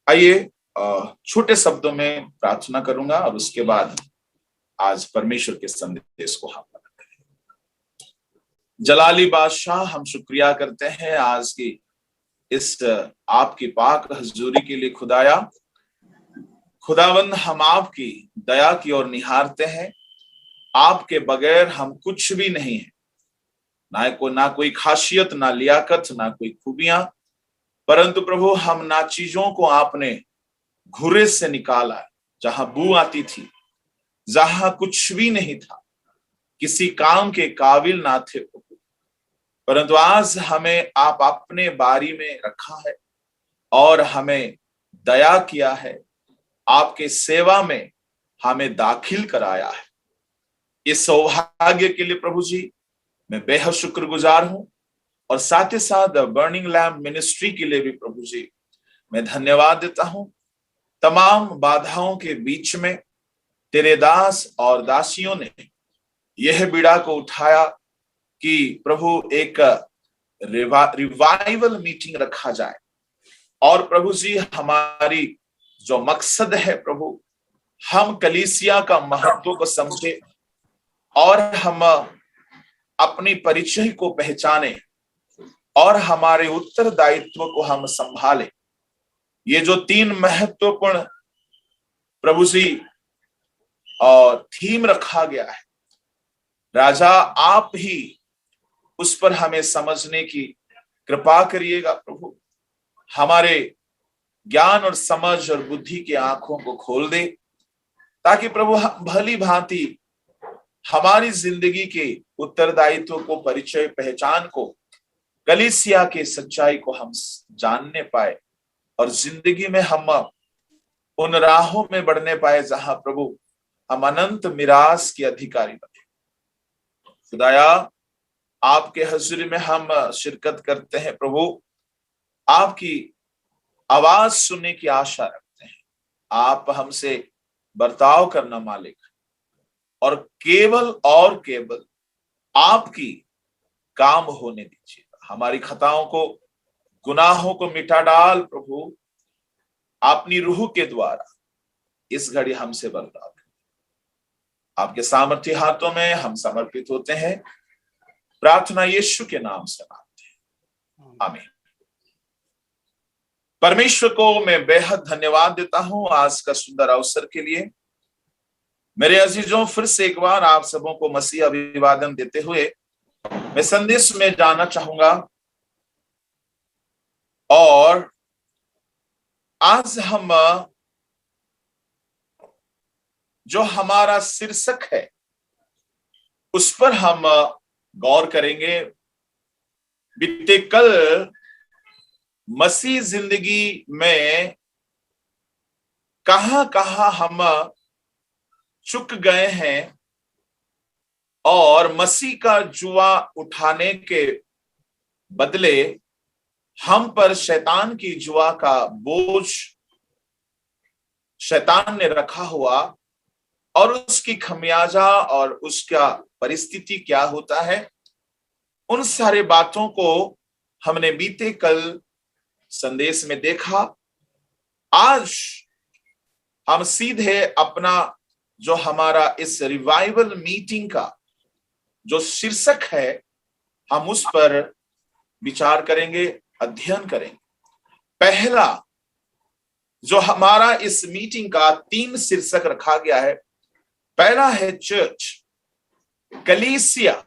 आइए छोटे शब्दों में प्रार्थना करूंगा और उसके बाद आज परमेश्वर के संदेश को हम जलाली बादशाह, हम शुक्रिया करते हैं आज की इस आपकी पाक हजूरी के लिए। खुदावंद, हम आपकी दया की ओर निहारते हैं। आपके बगैर हम कुछ भी नहीं है, ना कोई खासियत, ना लियाकत, ना कोई खूबियां, परंतु प्रभु हम ना चीजों को आपने घुरे से निकाला, जहां बू आती थी, जहां कुछ भी नहीं था, किसी काम के काबिल ना थे प्रभु, परंतु आज हमें आप अपने बारी में रखा है और हमें दया किया है, आपके सेवा में हमें दाखिल कराया है। इस सौभाग्य के लिए प्रभु जी मैं बेहद शुक्रगुजार हूं और साथ ही साथ बर्निंग लैम्प मिनिस्ट्री के लिए भी प्रभु जी मैं धन्यवाद देता हूं। तमाम बाधाओं के बीच में तेरे दास और दासियों ने यह बीड़ा को उठाया कि प्रभु एक रिवाइवल मीटिंग रखा जाए और प्रभु जी हमारी जो मकसद है प्रभु, हम कलीसिया का महत्व को समझे और हम अपनी परिचय को पहचाने और हमारे उत्तरदायित्व को हम संभाले। ये जो 3 महत्वपूर्ण प्रभु जी और थीम रखा गया है, राजा आप ही उस पर हमें समझने की कृपा करिएगा प्रभु। हमारे ज्ञान और समझ और बुद्धि की आंखों को खोल दे, ताकि प्रभु भली भांति हमारी जिंदगी के उत्तरदायित्व को, परिचय, पहचान को, कलीसिया के सच्चाई को हम जानने पाए और जिंदगी में हम उन राहों में बढ़ने पाए जहां प्रभु हम अनंत मिरास के अधिकारी बने। खुदाया, आपके हजूरी में हम शिरकत करते हैं प्रभु, आपकी आवाज सुनने की आशा रखते हैं। आप हमसे बर्ताव करना मालिक, और केवल आपकी काम होने दीजिए। हमारी खताओं को, गुनाहों को मिटा डाल प्रभु, अपनी रूह के द्वारा इस घड़ी हमसे बर्ताव करें। आपके सामर्थ्य हाथों में हम समर्पित होते हैं। प्रार्थना यीशु के नाम से मांगते हैं, आमीन। परमेश्वर को मैं बेहद धन्यवाद देता हूं आज का सुंदर अवसर के लिए। मेरे अजीजों, फिर से एक बार आप सबों को मसीह अभिवादन देते हुए मैं संदेश में जाना चाहूंगा। और आज हम जो हमारा शीर्षक है उस पर हम गौर करेंगे। बीते कल मसीह जिंदगी में कहां कहां हम चुक गए हैं और मसीह का जुआ उठाने के बदले हम पर शैतान की जुआ का बोझ शैतान ने रखा हुआ, और उसकी खमियाजा और उसका परिस्थिति क्या होता है, उन सारे बातों को हमने बीते कल संदेश में देखा। आज हम सीधे अपना जो हमारा इस रिवाइवल मीटिंग का जो शीर्षक है, हम उस पर विचार करेंगे, अध्ययन करेंगे। पहला जो हमारा इस मीटिंग का 3 शीर्षक रखा गया है, पहला है चर्च, कलीसिया।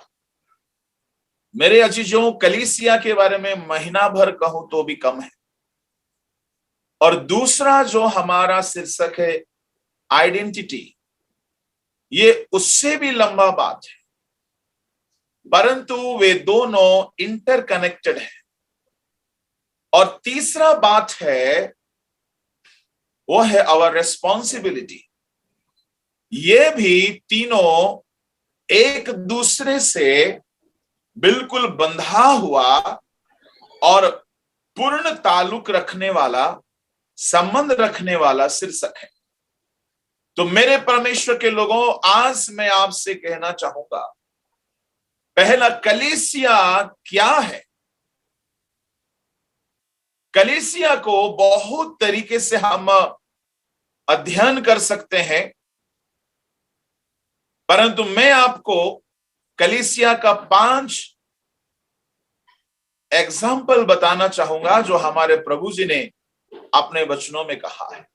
मेरे अजीजों, कलीसिया के बारे में महीना भर कहूं तो भी कम है। और दूसरा जो हमारा शीर्षक है आइडेंटिटी, ये उससे भी लंबा बात है, परंतु वे दोनों इंटरकनेक्टेड है। और तीसरा बात है वो है आवर रेस्पॉन्सिबिलिटी। ये भी तीनों एक दूसरे से बिल्कुल बंधा हुआ और पूर्ण ताल्लुक रखने वाला, संबंध रखने वाला शीर्षक है। तो मेरे परमेश्वर के लोगों, आज मैं आपसे कहना चाहूंगा, पहला, कलीसिया क्या है? कलीसिया को बहुत तरीके से हम अध्ययन कर सकते हैं, परंतु मैं आपको कलीसिया का 5 एग्जाम्पल बताना चाहूंगा जो हमारे प्रभु जी ने अपने वचनों में कहा है।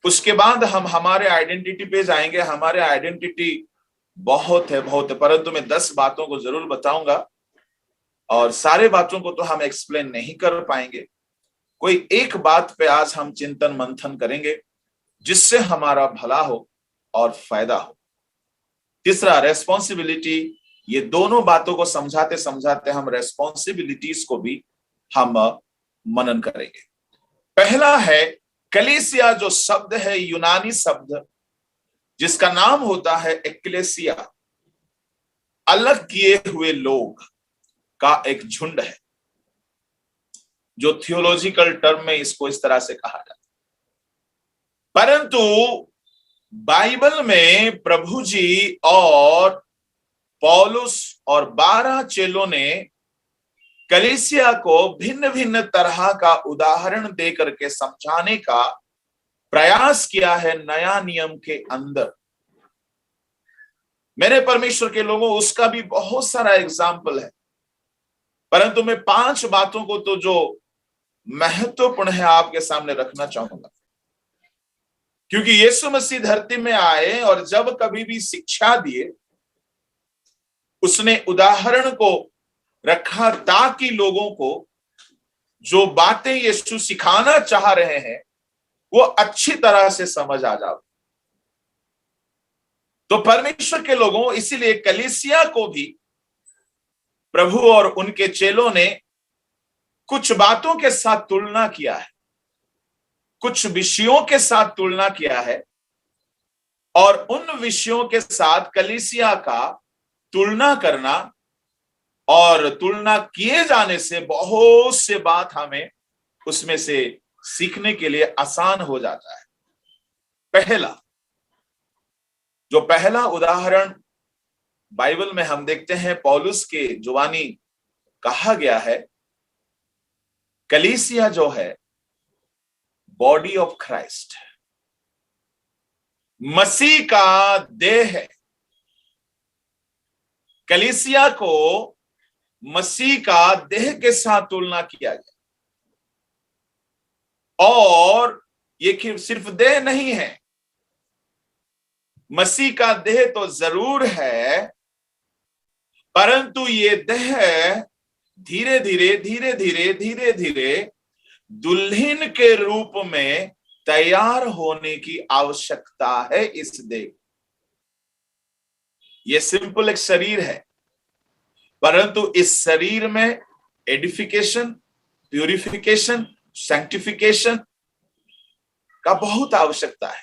उसके बाद हम हमारे आइडेंटिटी पे जाएंगे। हमारे आइडेंटिटी बहुत है, परंतु मैं 10 बातों को जरूर बताऊंगा और सारे बातों को तो हम एक्सप्लेन नहीं कर पाएंगे। कोई एक बात पे आज हम चिंतन मंथन करेंगे जिससे हमारा भला हो और फायदा हो। तीसरा, रेस्पॉन्सिबिलिटी। ये दोनों बातों को समझाते समझाते हम रेस्पॉन्सिबिलिटीज को भी हम मनन करेंगे। पहला है कलीसिया, जो शब्द है यूनानी शब्द जिसका नाम होता है एक्लेसिया, अलग किए हुए लोग का एक झुंड है, जो थियोलॉजिकल टर्म में इसको इस तरह से कहा जाता है। परंतु बाइबल में प्रभु जी और पौलुस और 12 चेलों ने कलीसिया को भिन्न भिन्न तरह का उदाहरण दे करके समझाने का प्रयास किया है नया नियम के अंदर। मेरे परमेश्वर के लोगों, उसका भी बहुत सारा एग्जाम्पल है, परंतु मैं 5 बातों को तो जो महत्वपूर्ण है आपके सामने रखना चाहूंगा, क्योंकि यीशु मसीह धरती में आए और जब कभी भी शिक्षा दिए उसने उदाहरण को रखा ताकि लोगों को जो बातें यीशु सिखाना चाह रहे हैं वो अच्छी तरह से समझ आ जाए। तो परमेश्वर के लोगों, इसीलिए कलीसिया को भी प्रभु और उनके चेलों ने कुछ बातों के साथ तुलना किया है, कुछ विषयों के साथ तुलना किया है, और उन विषयों के साथ कलीसिया का तुलना करना और तुलना किए जाने से बहुत से बात हमें उसमें से सीखने के लिए आसान हो जाता है। पहला उदाहरण बाइबल में हम देखते हैं, पौलुस के जुबानी कहा गया है, कलीसिया जो है बॉडी ऑफ क्राइस्ट, मसीह का देह है। कलीसिया को मसीह का देह के साथ तुलना किया गया, और ये सिर्फ देह नहीं है, मसीह का देह तो जरूर है, परंतु ये देह धीरे धीरे दुल्हन के रूप में तैयार होने की आवश्यकता है। इस देह, ये सिंपल एक शरीर है, परंतु इस शरीर में एडिफिकेशन, प्यूरिफिकेशन, सैंक्टिफिकेशन का बहुत आवश्यकता है।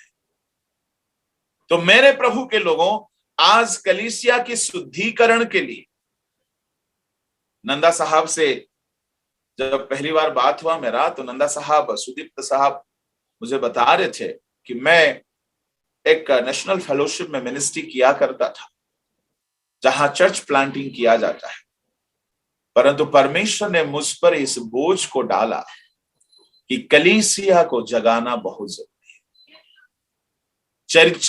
तो मेरे प्रभु के लोगों, आज कलीसिया की शुद्धिकरण के लिए नंदा साहब से जब पहली बार बात हुआ मेरा, तो नंदा साहब, सुदीप्त साहब मुझे बता रहे थे कि मैं एक नेशनल फेलोशिप में मिनिस्ट्री किया करता था जहां चर्च प्लांटिंग किया जाता है, परंतु परमेश्वर ने मुझ पर इस बोझ को डाला कि कलीसिया को जगाना बहुत जरूरी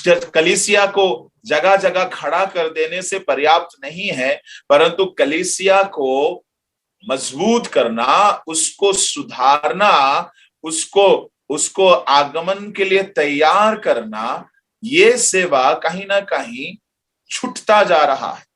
है। कलीसिया को जगह जगह खड़ा कर देने से पर्याप्त नहीं है, परंतु कलीसिया को मजबूत करना, उसको सुधारना, उसको आगमन के लिए तैयार करना, ये सेवा कहीं ना कहीं छूटता जा रहा है।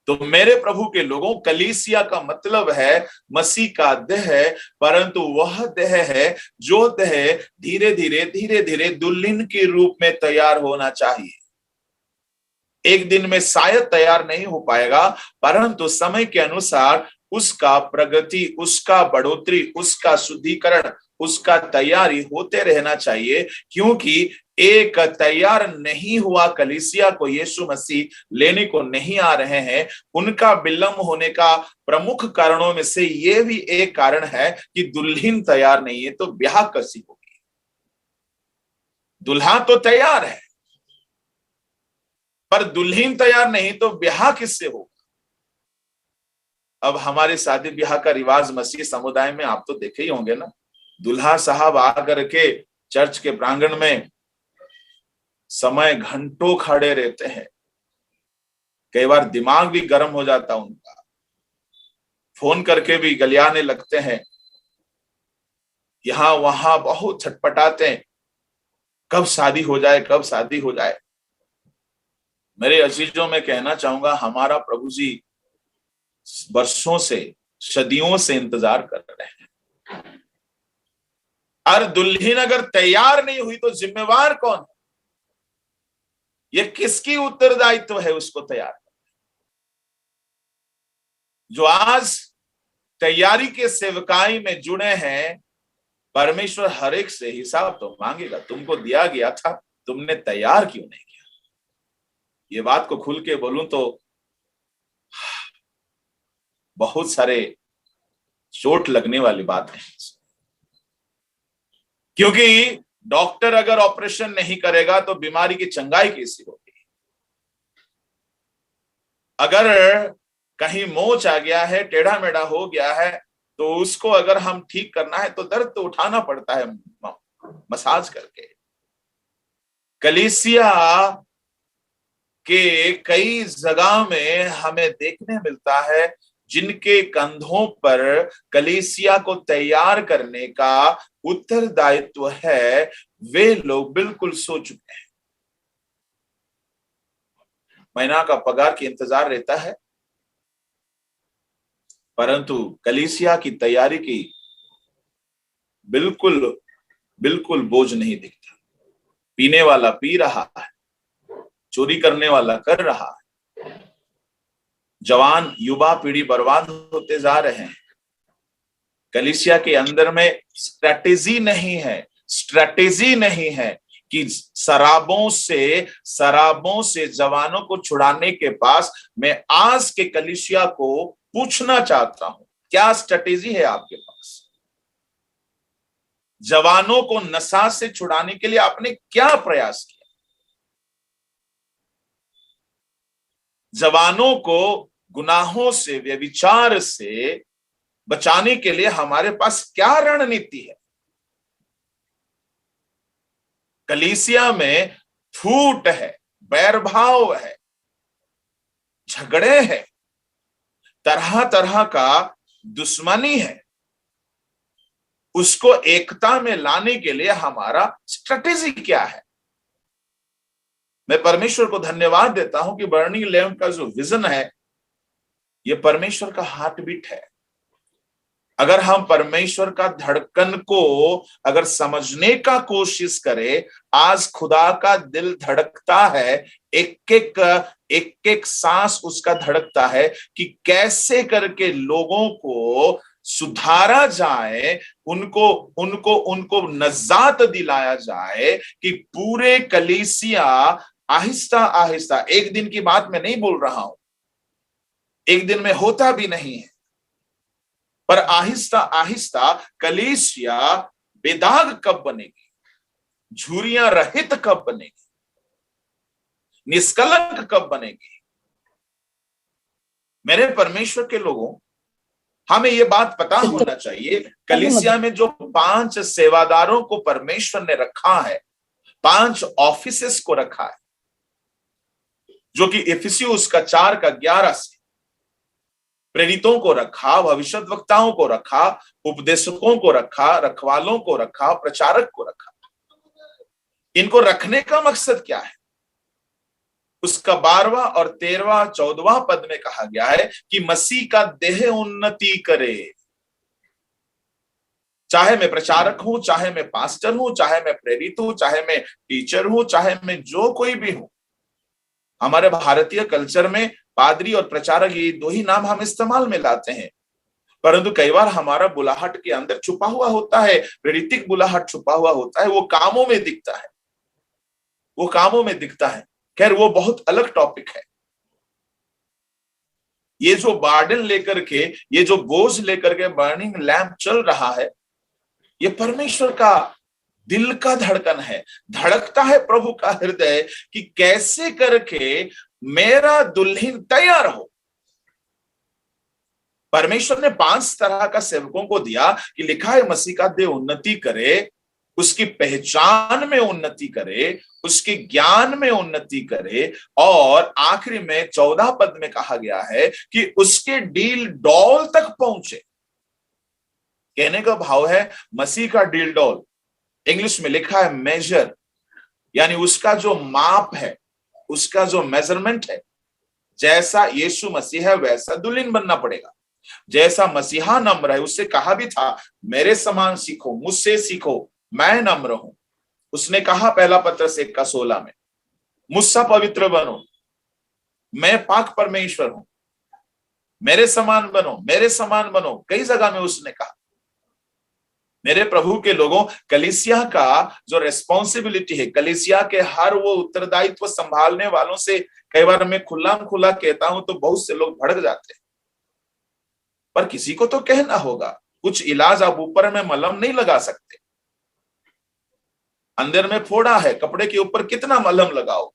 तो मेरे प्रभु के लोगों, कलीसिया का मतलब है मसीह का देह, परंतु वह देह है जो देह धीरे धीरे दुल्हन के रूप में तैयार होना चाहिए। एक दिन में शायद तैयार नहीं हो पाएगा, परंतु समय के अनुसार उसका प्रगति, उसका बढ़ोतरी, उसका शुद्धिकरण, उसका तैयारी होते रहना चाहिए, क्योंकि एक तैयार नहीं हुआ कलीसिया को यीशु मसीह लेने को नहीं आ रहे हैं। उनका विलंब होने का प्रमुख कारणों में से ये भी एक कारण है कि दुल्हन तैयार नहीं है, तो ब्याह कैसी होगी? दुल्हा तो तैयार है, पर दुल्हन तैयार नहीं तो ब्याह किससे होगा? अब हमारे शादी ब्याह का रिवाज मसीह समुदाय में आप तो देखे ही होंगे ना, दुल्हा साहब आकर के चर्च के प्रांगण में समय घंटों खड़े रहते हैं। कई बार दिमाग भी गर्म हो जाता उनका, फोन करके भी गलियाने लगते हैं, यहां वहां बहुत छटपटाते हैं, कब शादी हो जाए, कब शादी हो जाए। मेरे अजीजों में कहना चाहूंगा, हमारा प्रभु जी वर्षों से, सदियों से इंतजार कर रहे हैं। और दुल्हन अगर तैयार नहीं हुई तो जिम्मेवार कौन है? ये किसकी उत्तरदायित्व है उसको तैयार करना? जो आज तैयारी के सेवकाई में जुड़े हैं, परमेश्वर हर एक से हिसाब तो मांगेगा। तुमको दिया गया था, तुमने तैयार क्यों नहीं किया? ये बात को खुल के बोलूं तो बहुत सारे चोट लगने वाली बात है, क्योंकि डॉक्टर अगर ऑपरेशन नहीं करेगा तो बीमारी की चंगाई कैसी होगी? अगर कहीं मोच आ गया है, टेढ़ा मेढ़ा हो गया है, तो उसको अगर हम ठीक करना है तो दर्द तो उठाना पड़ता है मसाज करके। कलीसिया के कई जगह में हमें देखने मिलता है जिनके कंधों पर कलीसिया को तैयार करने का उत्तरदायित्व है, वे लोग बिल्कुल सो चुके हैं। महीना का पगार की इंतजार रहता है, परंतु कलीसिया की तैयारी की बिल्कुल बिल्कुल बोझ नहीं दिखता। पीने वाला पी रहा है, चोरी करने वाला कर रहा है, जवान युवा पीढ़ी बर्बाद होते जा रहे हैं। कलीसिया के अंदर में स्ट्रैटेजी नहीं है कि शराबों से जवानों को छुड़ाने के पास मैं आज के कलीसिया को पूछना चाहता हूं, क्या स्ट्रैटेजी है आपके पास? जवानों को नशा से छुड़ाने के लिए आपने क्या प्रयास किया? जवानों को गुनाहों से, व्यभिचार से बचाने के लिए हमारे पास क्या रणनीति है? कलीसिया में फूट है, बैरभाव है, झगड़े हैं, तरह तरह का दुश्मनी है। उसको एकता में लाने के लिए हमारा स्ट्रेटेजी क्या है? मैं परमेश्वर को धन्यवाद देता हूं कि बर्निंग लैंप का जो विजन है, ये परमेश्वर का हार्ट बीट है। अगर हम परमेश्वर का धड़कन को अगर समझने का कोशिश करें, आज खुदा का दिल धड़कता है, एक एक सांस उसका धड़कता है कि कैसे करके लोगों को सुधारा जाए, उनको उनको उनको नजात दिलाया जाए, कि पूरे कलीसिया आहिस्ता आहिस्ता, एक दिन की बात मैं नहीं बोल रहा हूं, एक दिन में होता भी नहीं है, पर आहिस्ता आहिस्ता कलीसिया बेदाग कब बनेगी, झुर्रियां रहित कब बनेगी, निष्कलंक कब बनेगी? मेरे परमेश्वर के लोगों, हमें ये बात पता होना चाहिए, कलीसिया में जो 5 सेवादारों को परमेश्वर ने रखा है, 5 ऑफिसेस को रखा है, जो कि इफिसियुस का 4 का 11 से प्रेरितों को रखा, भविष्यद्वक्ताओं को रखा, उपदेशकों को रखा, रखवालों को रखा, प्रचारक को रखा। इनको रखने का मकसद क्या है? उसका 12वां और 13वां 14वां पद में कहा गया है कि मसीह का देह उन्नति करे। चाहे मैं प्रचारक हूं, चाहे मैं पास्टर हूं, चाहे मैं प्रेरित हूं, चाहे मैं टीचर हूं, चाहे मैं जो कोई भी हूं, हमारे भारतीय कल्चर में पादरी और प्रचारक, ये 2 ही नाम हम इस्तेमाल में लाते हैं, परंतु कई बार हमारा बुलाहट के अंदर छुपा हुआ होता है, प्रेरितिक बुलाहट छुपा हुआ होता है, वो कामों में दिखता है, वो कामों में दिखता है। खैर, वो बहुत अलग टॉपिक है। ये जो बार्डन लेकर के, ये जो बोझ लेकर के बर्निंग लैंप चल रहा है, ये परमेश्वर का दिल का धड़कन है। धड़कता है प्रभु का हृदय कि कैसे करके मेरा दुल्हन तैयार हो। परमेश्वर ने 5 तरह का सेवकों को दिया कि लिखा है मसीह का देह उन्नति करे, उसकी पहचान में उन्नति करे, उसके ज्ञान में उन्नति करे, और आखिरी में 14 पद में कहा गया है कि उसके डील डॉल तक पहुंचे। कहने का भाव है मसीह का डील डॉल, इंग्लिश में लिखा है मेजर, यानी उसका जो माप है, उसका जो मेजरमेंट है, जैसा यीशु मसीह है वैसा दुल्हन बनना पड़ेगा। जैसा मसीहा नम्र है, उससे कहा भी था मेरे समान सीखो, मुझसे सीखो, मैं नम्र हूं। उसने कहा पहला पत्रस 1:16 में, मुझसे पवित्र बनो, मैं पाक परमेश्वर हूं, मेरे समान बनो, मेरे समान बनो। कई जगह में उसने कहा। मेरे प्रभु के लोगों, कलीसिया का जो रेस्पॉन्सिबिलिटी है, कलीसिया के हर वो उत्तरदायित्व संभालने वालों से कई बार मैं खुला खुला कहता हूं तो बहुत से लोग भड़क जाते हैं, पर किसी को तो कहना होगा। कुछ इलाज आप ऊपर में मलहम नहीं लगा सकते, अंदर में फोड़ा है, कपड़े के ऊपर कितना मलहम लगाओ,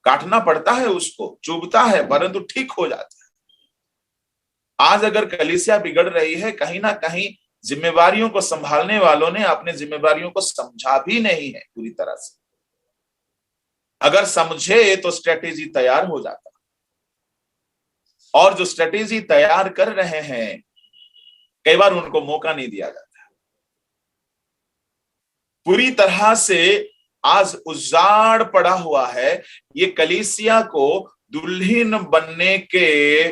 काटना पड़ता है, उसको चुभता है, परंतु ठीक हो जाता है। आज अगर कलीसिया बिगड़ रही है, कहीं ना कहीं जिम्मेवारियों को संभालने वालों ने अपने जिम्मेवारियों को समझा भी नहीं है पूरी तरह से। अगर समझे तो स्ट्रेटेजी तैयार हो जाता, और जो स्ट्रेटेजी तैयार कर रहे हैं कई बार उनको मौका नहीं दिया जाता। पूरी तरह से आज उजाड़ पड़ा हुआ है। ये कलीसिया को दुल्हन बनने के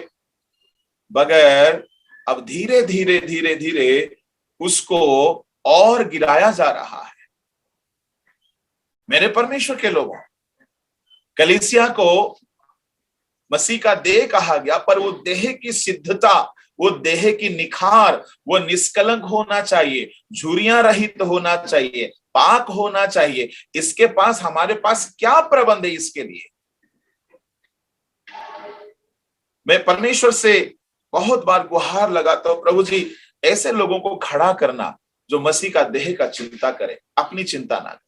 बगैर अब धीरे धीरे धीरे धीरे उसको और गिराया जा रहा है। मेरे परमेश्वर के लोगों, कलीसिया को मसीह का देह कहा गया, पर वो देह की सिद्धता, वो देह की निखार, वो निष्कलंक होना चाहिए, झुर्रियां रहित होना चाहिए, पाक होना चाहिए। इसके पास, हमारे पास क्या प्रबंध है इसके लिए? मैं परमेश्वर से बहुत बार गुहार लगाता हूं, प्रभु जी ऐसे लोगों को खड़ा करना जो मसीह का देह का चिंता करे, अपनी चिंता ना करे।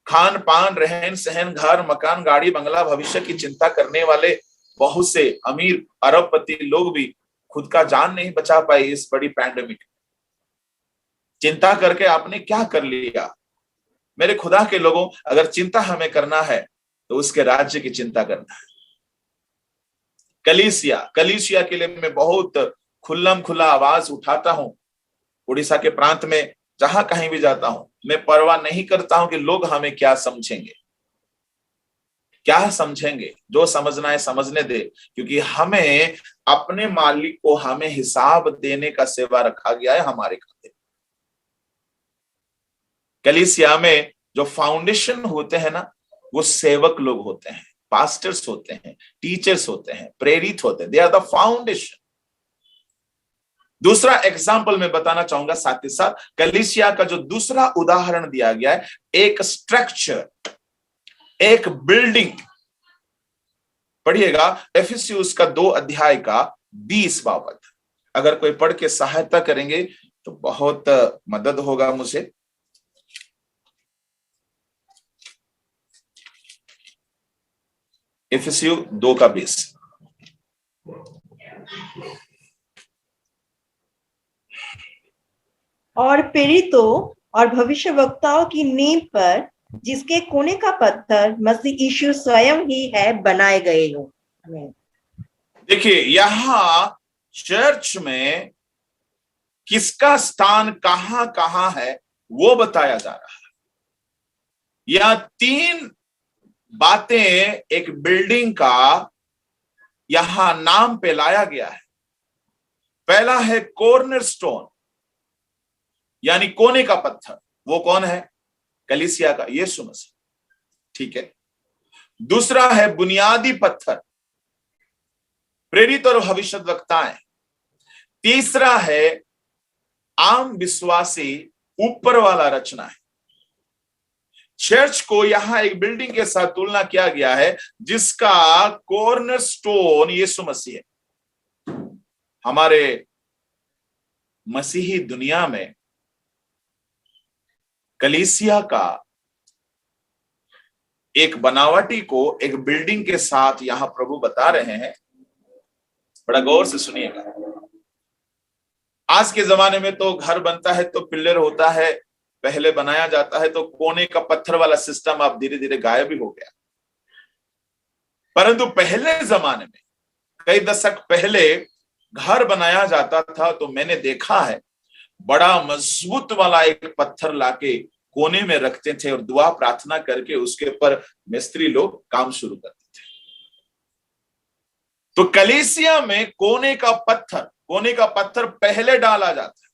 खान पान, रहन सहन, घर मकान, गाड़ी बंगला, भविष्य की चिंता करने वाले बहुत से अमीर अरबपति लोग भी खुद का जान नहीं बचा पाए इस बड़ी पैंडेमिक। चिंता करके आपने क्या कर लिया? मेरे खुदा के लोगों, अगर चिंता हमें करना है तो उसके राज्य की चिंता करना है। कलीसिया के लिए मैं बहुत खुल्लम खुला आवाज उठाता हूं। उड़ीसा के प्रांत में जहां कहीं भी जाता हूं, मैं परवाह नहीं करता हूं कि लोग हमें क्या समझेंगे, क्या समझेंगे। जो समझना है समझने दे, क्योंकि हमें अपने मालिक को हमें हिसाब देने का सेवा रखा गया है हमारे खाते। कलीसिया में जो फाउंडेशन होते हैं ना, वो सेवक लोग होते हैं, पास्टर्स होते हैं, टीचर्स होते हैं, प्रेरित होते हैं। They are the foundation. दूसरा एग्जाम्पल मैं बताना चाहूंगा साथ ही साथ, कलीसिया का जो दूसरा उदाहरण दिया गया है, एक स्ट्रक्चर, एक बिल्डिंग। पढ़िएगा एफिसियुस का 2 अध्याय का 20वां पद। अगर कोई पढ़ के सहायता करेंगे तो बहुत मदद होगा मुझे। एफिसियु 2 का 20। और प्रेरितों और भविष्यवक्ताओं की नींव पर, जिसके कोने का पत्थर मसीह यीशु स्वयं ही है, बनाए गए हो। देखिए यहां चर्च में किसका स्थान कहां कहां है वो बताया जा रहा है। यह 3 बातें एक बिल्डिंग का यहां नाम पे लाया गया है। पहला है कॉर्नरस्टोन, यानी कोने का पत्थर। वो कौन है? कलीसिया का यीशु मसीह। ठीक है। दूसरा है बुनियादी पत्थर, प्रेरित और भविष्यद्वक्ताएं। तीसरा है आम विश्वासी, ऊपर वाला रचना है। चर्च को यहां एक बिल्डिंग के साथ तुलना किया गया है जिसका कॉर्नरस्टोन यीशु मसीह है। हमारे मसीही दुनिया में कलीसिया का एक बनावटी को एक बिल्डिंग के साथ यहां प्रभु बता रहे हैं बड़ा गौर से सुनिएगा। आज के जमाने में तो घर बनता है तो पिलर होता है, पहले बनाया जाता है तो कोने का पत्थर वाला सिस्टम अब धीरे धीरे गायब ही हो गया। परंतु पहले जमाने में कई दशक पहले घर बनाया जाता था तो मैंने देखा है बड़ा मजबूत वाला एक पत्थर लाके कोने में रखते थे और दुआ प्रार्थना करके उसके ऊपर मिस्त्री लोग काम शुरू करते थे। तो कलीसिया में कोने का पत्थर पहले डाला जाता है,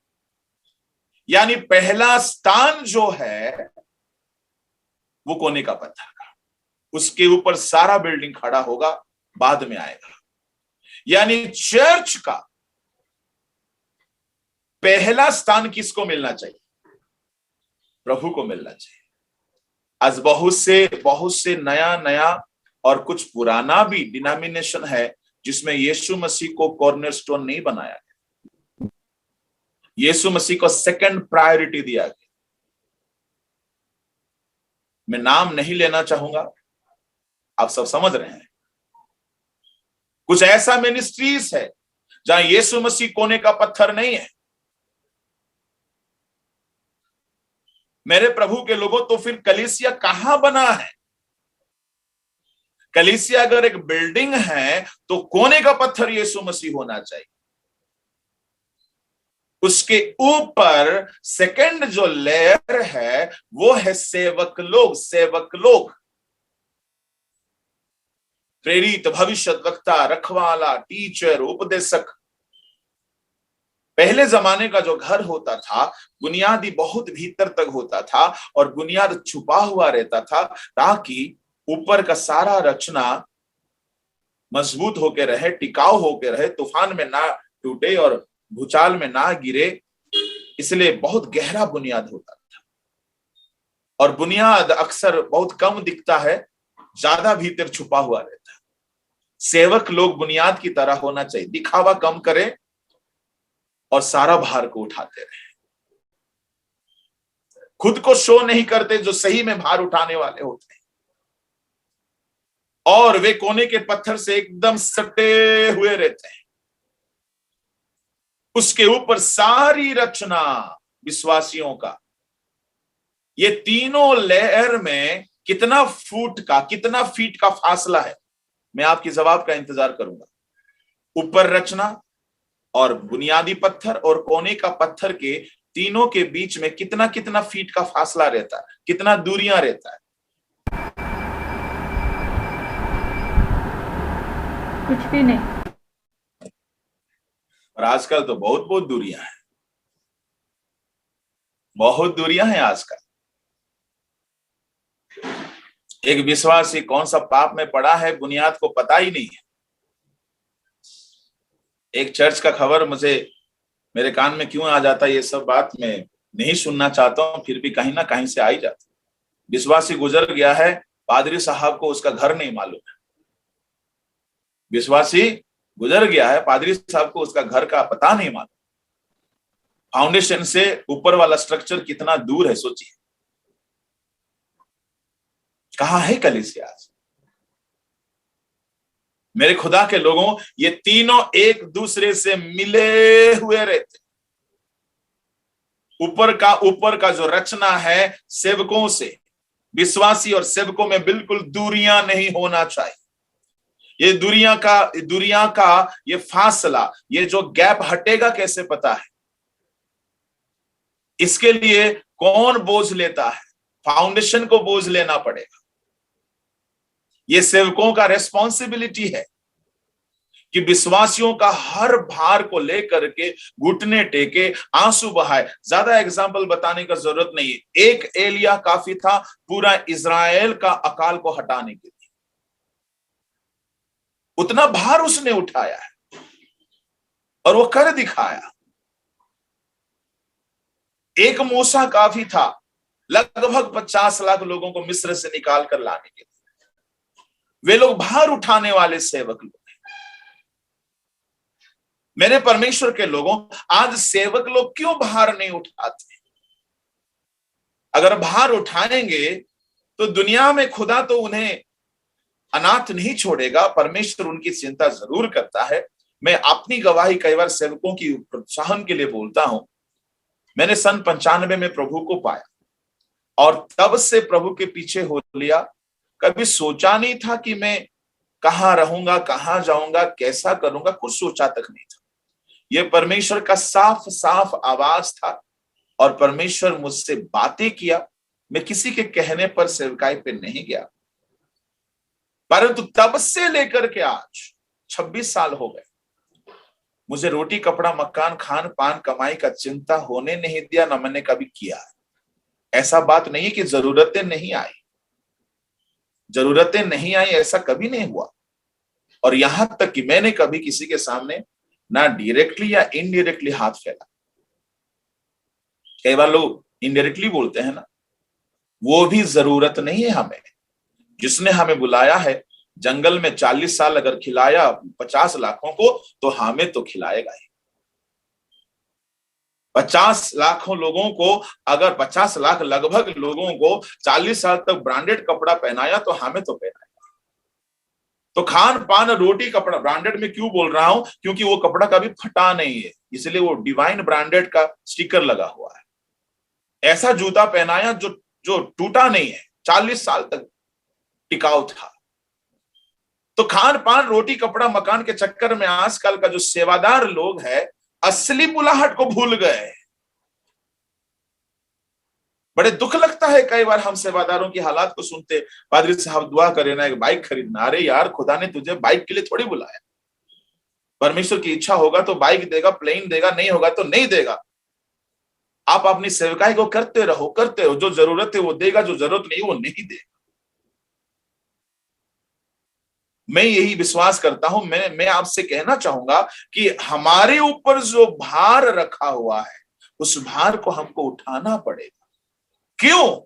यानी पहला स्थान जो है वो कोने का पत्थर का, उसके ऊपर सारा बिल्डिंग खड़ा होगा, बाद में आएगा। यानी चर्च का पहला स्थान किसको मिलना चाहिए? प्रभु को मिलना चाहिए। आज बहुत से नया और कुछ पुराना भी डिनोमिनेशन है जिसमें यीशु मसीह को कॉर्नरस्टोन नहीं बनाया गया, यीशु मसीह को सेकंड प्रायोरिटी दिया गया। मैं नाम नहीं लेना चाहूंगा, आप सब समझ रहे हैं। कुछ ऐसा मिनिस्ट्रीज है जहां यीशु मसीह कोने का पत्थर नहीं है। मेरे प्रभु के लोगों, तो फिर कलीसिया कहां बना है? कलीसिया अगर एक बिल्डिंग है तो कोने का पत्थर यीशु मसीह होना चाहिए। उसके ऊपर सेकंड जो लेयर है वो है सेवक लोग, प्रेरित, भविष्यद्वक्ता, रखवाला, टीचर, उपदेशक। पहले जमाने का जो घर होता था बुनियादी बहुत भीतर तक होता था और बुनियाद छुपा हुआ रहता था ताकि ऊपर का सारा रचना मजबूत होकर रहे, टिकाऊ होकर रहे, तूफान में ना टूटे और भूचाल में ना गिरे। इसलिए बहुत गहरा बुनियाद होता था और बुनियाद अक्सर बहुत कम दिखता है, ज्यादा भीतर छुपा हुआ रहता है। सेवक लोग बुनियाद की तरह होना चाहिए, दिखावा कम करे और सारा भार को उठाते रहे, खुद को शो नहीं करते, जो सही में भार उठाने वाले होते हैं। और वे कोने के पत्थर से एकदम सटे हुए रहते हैं। उसके ऊपर सारी रचना विश्वासियों का, ये तीनों लेयर में कितना फीट का फासला है, मैं आपकी जवाब का इंतजार करूंगा। ऊपर रचना और बुनियादी पत्थर और कोने का पत्थर के तीनों के बीच में कितना फीट का फासला रहता है, कितना दूरियां रहता है। कुछ भी नहीं। और आजकल तो बहुत दूरियां हैं, बहुत दूरियां हैं आजकल। एक विश्वासी कौन सा पाप में पड़ा है बुनियाद को पता ही नहीं है। एक चर्च का खबर मुझे मेरे कान में क्यों आ जाता है, ये सब बात मैं नहीं सुनना चाहता हूं, फिर भी कहीं ना कहीं से आ ही जाता। विश्वासी गुजर गया है, पादरी साहब को उसका घर नहीं मालूम है। विश्वासी गुजर गया है, पादरी साहब को उसका घर का पता नहीं मालूम। फाउंडेशन से ऊपर वाला स्ट्रक्चर कितना दूर है, सोचिए। कहां है कलीसिया आज? मेरे खुदा के लोगों, ये तीनों एक दूसरे से मिले हुए रहते। ऊपर का जो रचना है सेवकों से, विश्वासी और सेवकों में बिल्कुल दूरियां नहीं होना चाहिए। ये दूरियां का ये फासला, ये जो गैप हटेगा कैसे पता है? इसके लिए कौन बोझ लेता है? फाउंडेशन को बोझ लेना पड़ेगा। ये सेवकों का रेस्पॉन्सिबिलिटी है कि विश्वासियों का हर भार को लेकर के घुटने टेके, आंसू बहाए। ज्यादा एग्जाम्पल बताने का जरूरत नहीं है। एक एलिया काफी था पूरा इजराइल का अकाल को हटाने के लिए। उतना भार उसने उठाया है और वो कर दिखाया। एक मूसा काफी था लगभग 50 लाख लोगों को मिस्र से निकाल कर लाने के लिए। वे लोग भार उठाने वाले सेवक लोग हैं। मेरे परमेश्वर के लोगों, आज सेवक लोग क्यों भार नहीं उठाते? अगर भार उठाएंगे तो दुनिया में खुदा तो उन्हें अनाथ नहीं छोड़ेगा। परमेश्वर उनकी चिंता जरूर करता है, मैं अपनी गवाही कई बार सेवकों की प्रोत्साहन के लिए बोलता हूं। मैंने सन 95 में प्रभु को पाया और तब से प्रभु के पीछे हो लिया। कभी सोचा नहीं था कि मैं कहां रहूंगा, कहां जाऊंगा, कैसा करूंगा, कुछ सोचा तक नहीं था। यह परमेश्वर का साफ साफ आवाज था और परमेश्वर मुझसे बातें किया। मैं किसी के कहने पर सेवकाई पे नहीं गया, परंतु तब से लेकर के आज 26 साल हो गए, मुझे रोटी कपड़ा मकान खान पान कमाई का चिंता होने नहीं दिया, ना मैंने कभी किया है। ऐसा बात नहीं है कि जरूरतें नहीं आई, जरूरतें नहीं आई, ऐसा कभी नहीं हुआ। और यहां तक कि मैंने कभी किसी के सामने ना डायरेक्टली या इनडायरेक्टली हाथ फैला। कई बार लोग इनडायरेक्टली बोलते हैं ना, वो भी जरूरत नहीं है हमें। जिसने हमें बुलाया है, जंगल में 40 साल अगर खिलाया 50 लाखों को, तो हमें तो खिलाएगा ही। 50 लाखों लोगों को, अगर 50 लाख लगभग लोगों को 40 साल तक ब्रांडेड कपड़ा पहनाया, तो हमें तो पहनाएगा। तो खान पान रोटी कपड़ा, ब्रांडेड में क्यों बोल रहा हूं? क्योंकि वो कपड़ा कभी फटा नहीं है, इसलिए वो डिवाइन ब्रांडेड का स्टिकर लगा हुआ है। ऐसा जूता पहनाया जो जो टूटा नहीं है, 40 साल तक टिकाऊ था। तो खान पान रोटी कपड़ा मकान के चक्कर में आजकल का जो सेवादार लोग है, असली बुलाहट को भूल गए। बड़े दुख लगता है कई बार हम सेवादारों की हालात को सुनते। पादरी साहब दुआ करे ना, एक बाइक खरीदना। अरे यार, खुदा ने तुझे बाइक के लिए थोड़ी बुलाया। परमेश्वर की इच्छा होगा तो बाइक देगा, प्लेन देगा, नहीं होगा तो नहीं देगा। आप अपनी सेवकाई को करते रहो, करते रहो। जो जरूरत है वो देगा, जो जरूरत नहीं वो नहीं देगा। मैं यही विश्वास करता हूं। मैं आपसे कहना चाहूंगा कि हमारे ऊपर जो भार रखा हुआ है, उस भार को हमको उठाना पड़ेगा। क्यों?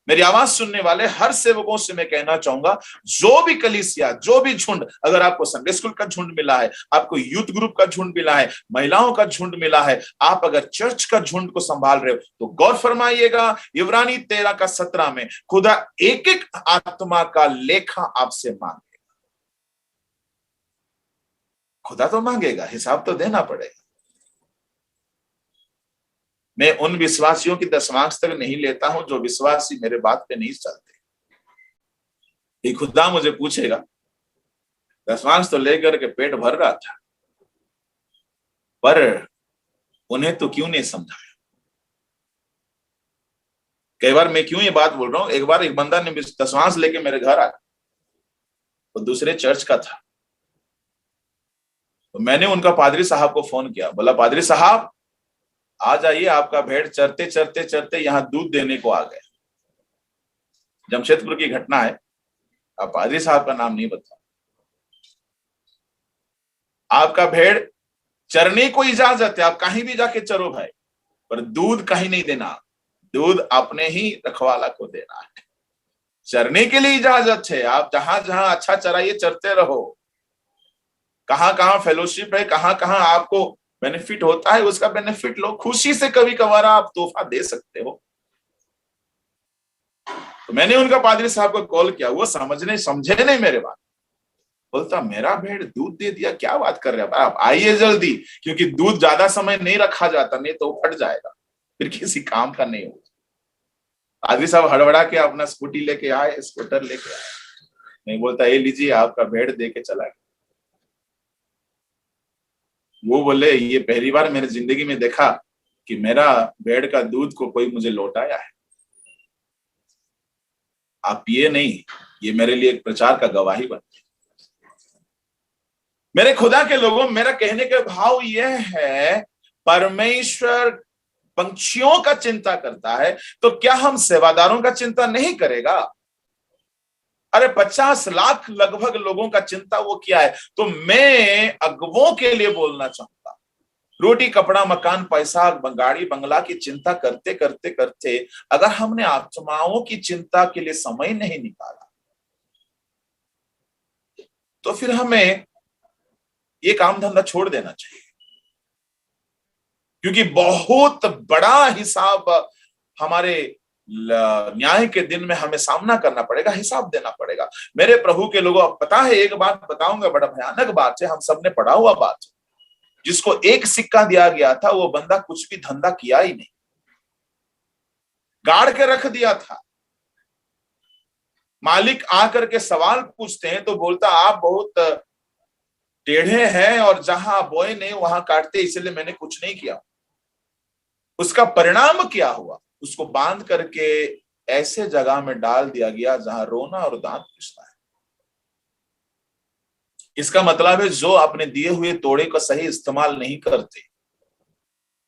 मेरी आवाज सुनने वाले हर सेवकों से मैं कहना चाहूंगा, जो भी कलीसिया, जो भी झुंड, अगर आपको संडे स्कूल का झुंड मिला है, आपको यूथ ग्रुप का झुंड मिला है, महिलाओं का झुंड मिला है, आप अगर चर्च का झुंड को संभाल रहे हो, तो गौर फरमाइएगा, इब्रानी 13 का 17 में खुदा एक एक आत्मा का लेखा आपसे मांगेगा। खुदा तो मांगेगा, हिसाब तो देना पड़ेगा। मैं उन विश्वासियों की दशमांश तक नहीं लेता हूं जो विश्वासी मेरे बात पे नहीं चलते। ये खुदा मुझे पूछेगा, दशमांश तो लेकर के पेट भर रहा था, पर उन्हें तो क्यों नहीं समझाया? कई बार मैं क्यों ये बात बोल रहा हूं, एक बार एक बंदा ने दशमांश लेके मेरे घर आया, वो दूसरे चर्च का था। तो मैंने उनका पादरी साहब को फोन किया, बोला पादरी साहब आ जाइए, आपका भेड़ चरते चरते चरते यहां दूध देने को आ गया। जमशेदपुर की घटना है, आप पादरी साहब का नाम नहीं बता। आपका भेड़ चरने को इजाजत है, आप कहीं भी जाके चरो भाई, पर दूध कहीं नहीं देना। दूध अपने ही रखवाला को देना है। चरने के लिए इजाजत है, आप जहां जहां अच्छा चराइए, चरते रहो। कहां कहां फेलोशिप है, कहां कहां आपको बेनिफिट होता है, उसका बेनिफिट लो। खुशी से कभी कभार आप तोहफा दे सकते हो। तो मैंने उनका पादरी साहब को कॉल किया, वो समझे नहीं मेरे बात। बोलता मेरा भेड़ दूध दे दिया, क्या बात कर रहे हैं आप, आइए जल्दी, क्योंकि दूध ज्यादा समय नहीं रखा जाता, नहीं तो फट जाएगा, फिर किसी काम का नहीं होगा। पादरी साहब हड़बड़ा के अपना स्कूटर लेके आए। नहीं, बोलता ये लीजिए, आपका भेड़ दे के चला गया। वो बोले ये पहली बार मैंने जिंदगी में देखा कि मेरा भेड़ का दूध को कोई मुझे लौटाया है। आप पिए नहीं, ये मेरे लिए एक प्रचार का गवाही बन गया। मेरे खुदा के लोगों, मेरा कहने का भाव यह है, परमेश्वर पंछियों का चिंता करता है, तो क्या हम सेवादारों का चिंता नहीं करेगा? अरे 50 लाख लगभग लोगों का चिंता वो किया है। तो मैं अगुवों के लिए बोलना चाहूंगा, रोटी कपड़ा मकान पैसा गाड़ी बंगला की चिंता करते करते करते अगर हमने आत्माओं की चिंता के लिए समय नहीं निकाला, तो फिर हमें ये काम धंधा छोड़ देना चाहिए। क्योंकि बहुत बड़ा हिसाब हमारे न्याय के दिन में हमें सामना करना पड़ेगा, हिसाब देना पड़ेगा। मेरे प्रभु के लोगों, पता है एक बात बताऊंगा, बड़ा भयानक बात है, हम सबने पढ़ा हुआ बात है। जिसको एक सिक्का दिया गया था वो बंदा कुछ भी धंधा किया ही नहीं, गाड़ के रख दिया था। मालिक आकर के सवाल पूछते हैं तो बोलता आप बहुत टेढ़े हैं और जहां बोए नहीं वहां काटते, इसलिए मैंने कुछ नहीं किया। उसका परिणाम क्या हुआ? उसको बांध करके ऐसे जगह में डाल दिया गया जहां रोना और दांत पिसना है। इसका मतलब है जो अपने दिए हुए तोड़े का सही इस्तेमाल नहीं करते,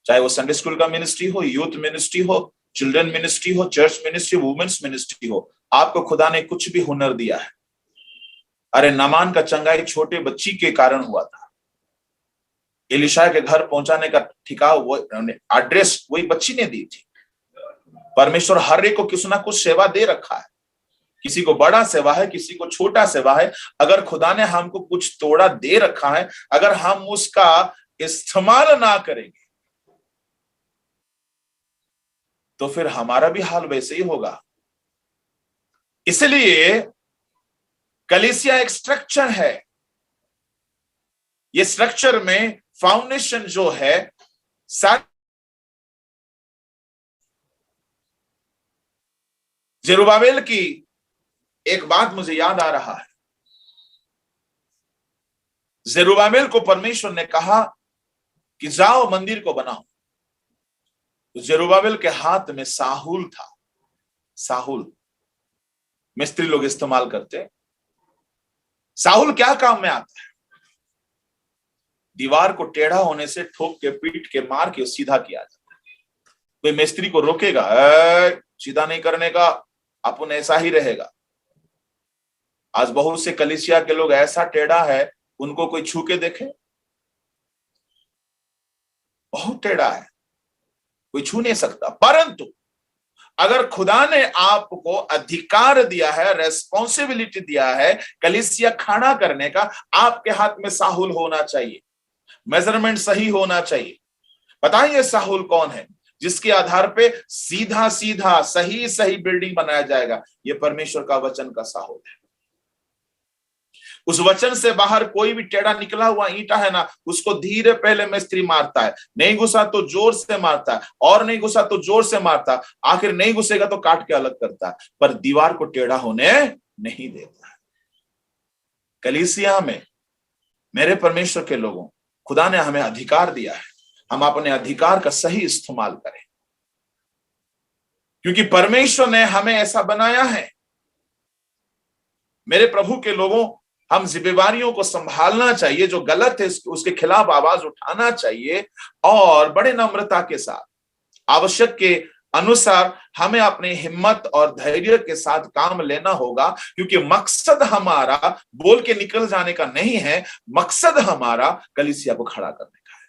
चाहे वो संडे स्कूल का मिनिस्ट्री हो, यूथ मिनिस्ट्री हो, चिल्ड्रन मिनिस्ट्री हो, चर्च मिनिस्ट्री, वुमेन्स मिनिस्ट्री हो, आपको खुदा ने कुछ भी हुनर दिया है। अरे नामान का चंगाई छोटे बच्ची के कारण हुआ था। एलिशा के घर पहुंचाने का ठिकाव, वो एड्रेस वही बच्ची ने दी थी। परमेश्वर हर एक को कुछ ना कुछ सेवा दे रखा है, किसी को बड़ा सेवा है, किसी को छोटा सेवा है। अगर खुदा ने हमको कुछ तोड़ा दे रखा है, अगर हम उसका इस्तेमाल ना करेंगे तो फिर हमारा भी हाल वैसे ही होगा। इसलिए कलीसिया एक स्ट्रक्चर है। ये स्ट्रक्चर में फाउंडेशन जो है, जेरुब्बाबेल की एक बात मुझे याद आ रहा है। जेरुब्बाबेल को परमेश्वर ने कहा कि जाओ मंदिर को बनाओ। तो जेरुब्बाबेल के हाथ में साहुल था। साहुल मिस्त्री लोग इस्तेमाल करते। साहुल क्या काम में आता है? दीवार को टेढ़ा होने से ठोक के, पीट के, मार के सीधा किया जाता है। कोई मिस्त्री को रोकेगा सीधा नहीं करने का, अपन ऐसा ही रहेगा। आज बहुत से कलीसिया के लोग ऐसा टेढ़ा है, उनको कोई छू के देखे, बहुत टेढ़ा है, कोई छू नहीं सकता। परंतु अगर खुदा ने आपको अधिकार दिया है, रेस्पॉन्सिबिलिटी दिया है कलीसिया खड़ा करने का, आपके हाथ में साहुल होना चाहिए, मेजरमेंट सही होना चाहिए। बताइए साहुल कौन है? जिसके आधार पे सीधा सीधा सही सही बिल्डिंग बनाया जाएगा। ये परमेश्वर का वचन का साहुल है। उस वचन से बाहर कोई भी टेढ़ा निकला हुआ ईंटा है ना, उसको धीरे पहले मिस्त्री मारता है, नहीं घुसा तो जोर से मारता है, और नहीं घुसा तो जोर से मारता है, आखिर नहीं घुसेगा तो काट के अलग करता है, पर दीवार को टेढ़ा होने नहीं देता है। कलीसिया में मेरे परमेश्वर के लोगों, खुदा ने हमें अधिकार दिया है, हम अपने अधिकार का सही इस्तेमाल करें, क्योंकि परमेश्वर ने हमें ऐसा बनाया है। मेरे प्रभु के लोगों, हम जिम्मेवारियों को संभालना चाहिए। जो गलत है उसके खिलाफ आवाज उठाना चाहिए, और बड़े नम्रता के साथ, आवश्यक के अनुसार हमें अपनी हिम्मत और धैर्य के साथ काम लेना होगा, क्योंकि मकसद हमारा बोल के निकल जाने का नहीं है, मकसद हमारा कलीसिया को खड़ा करने का है।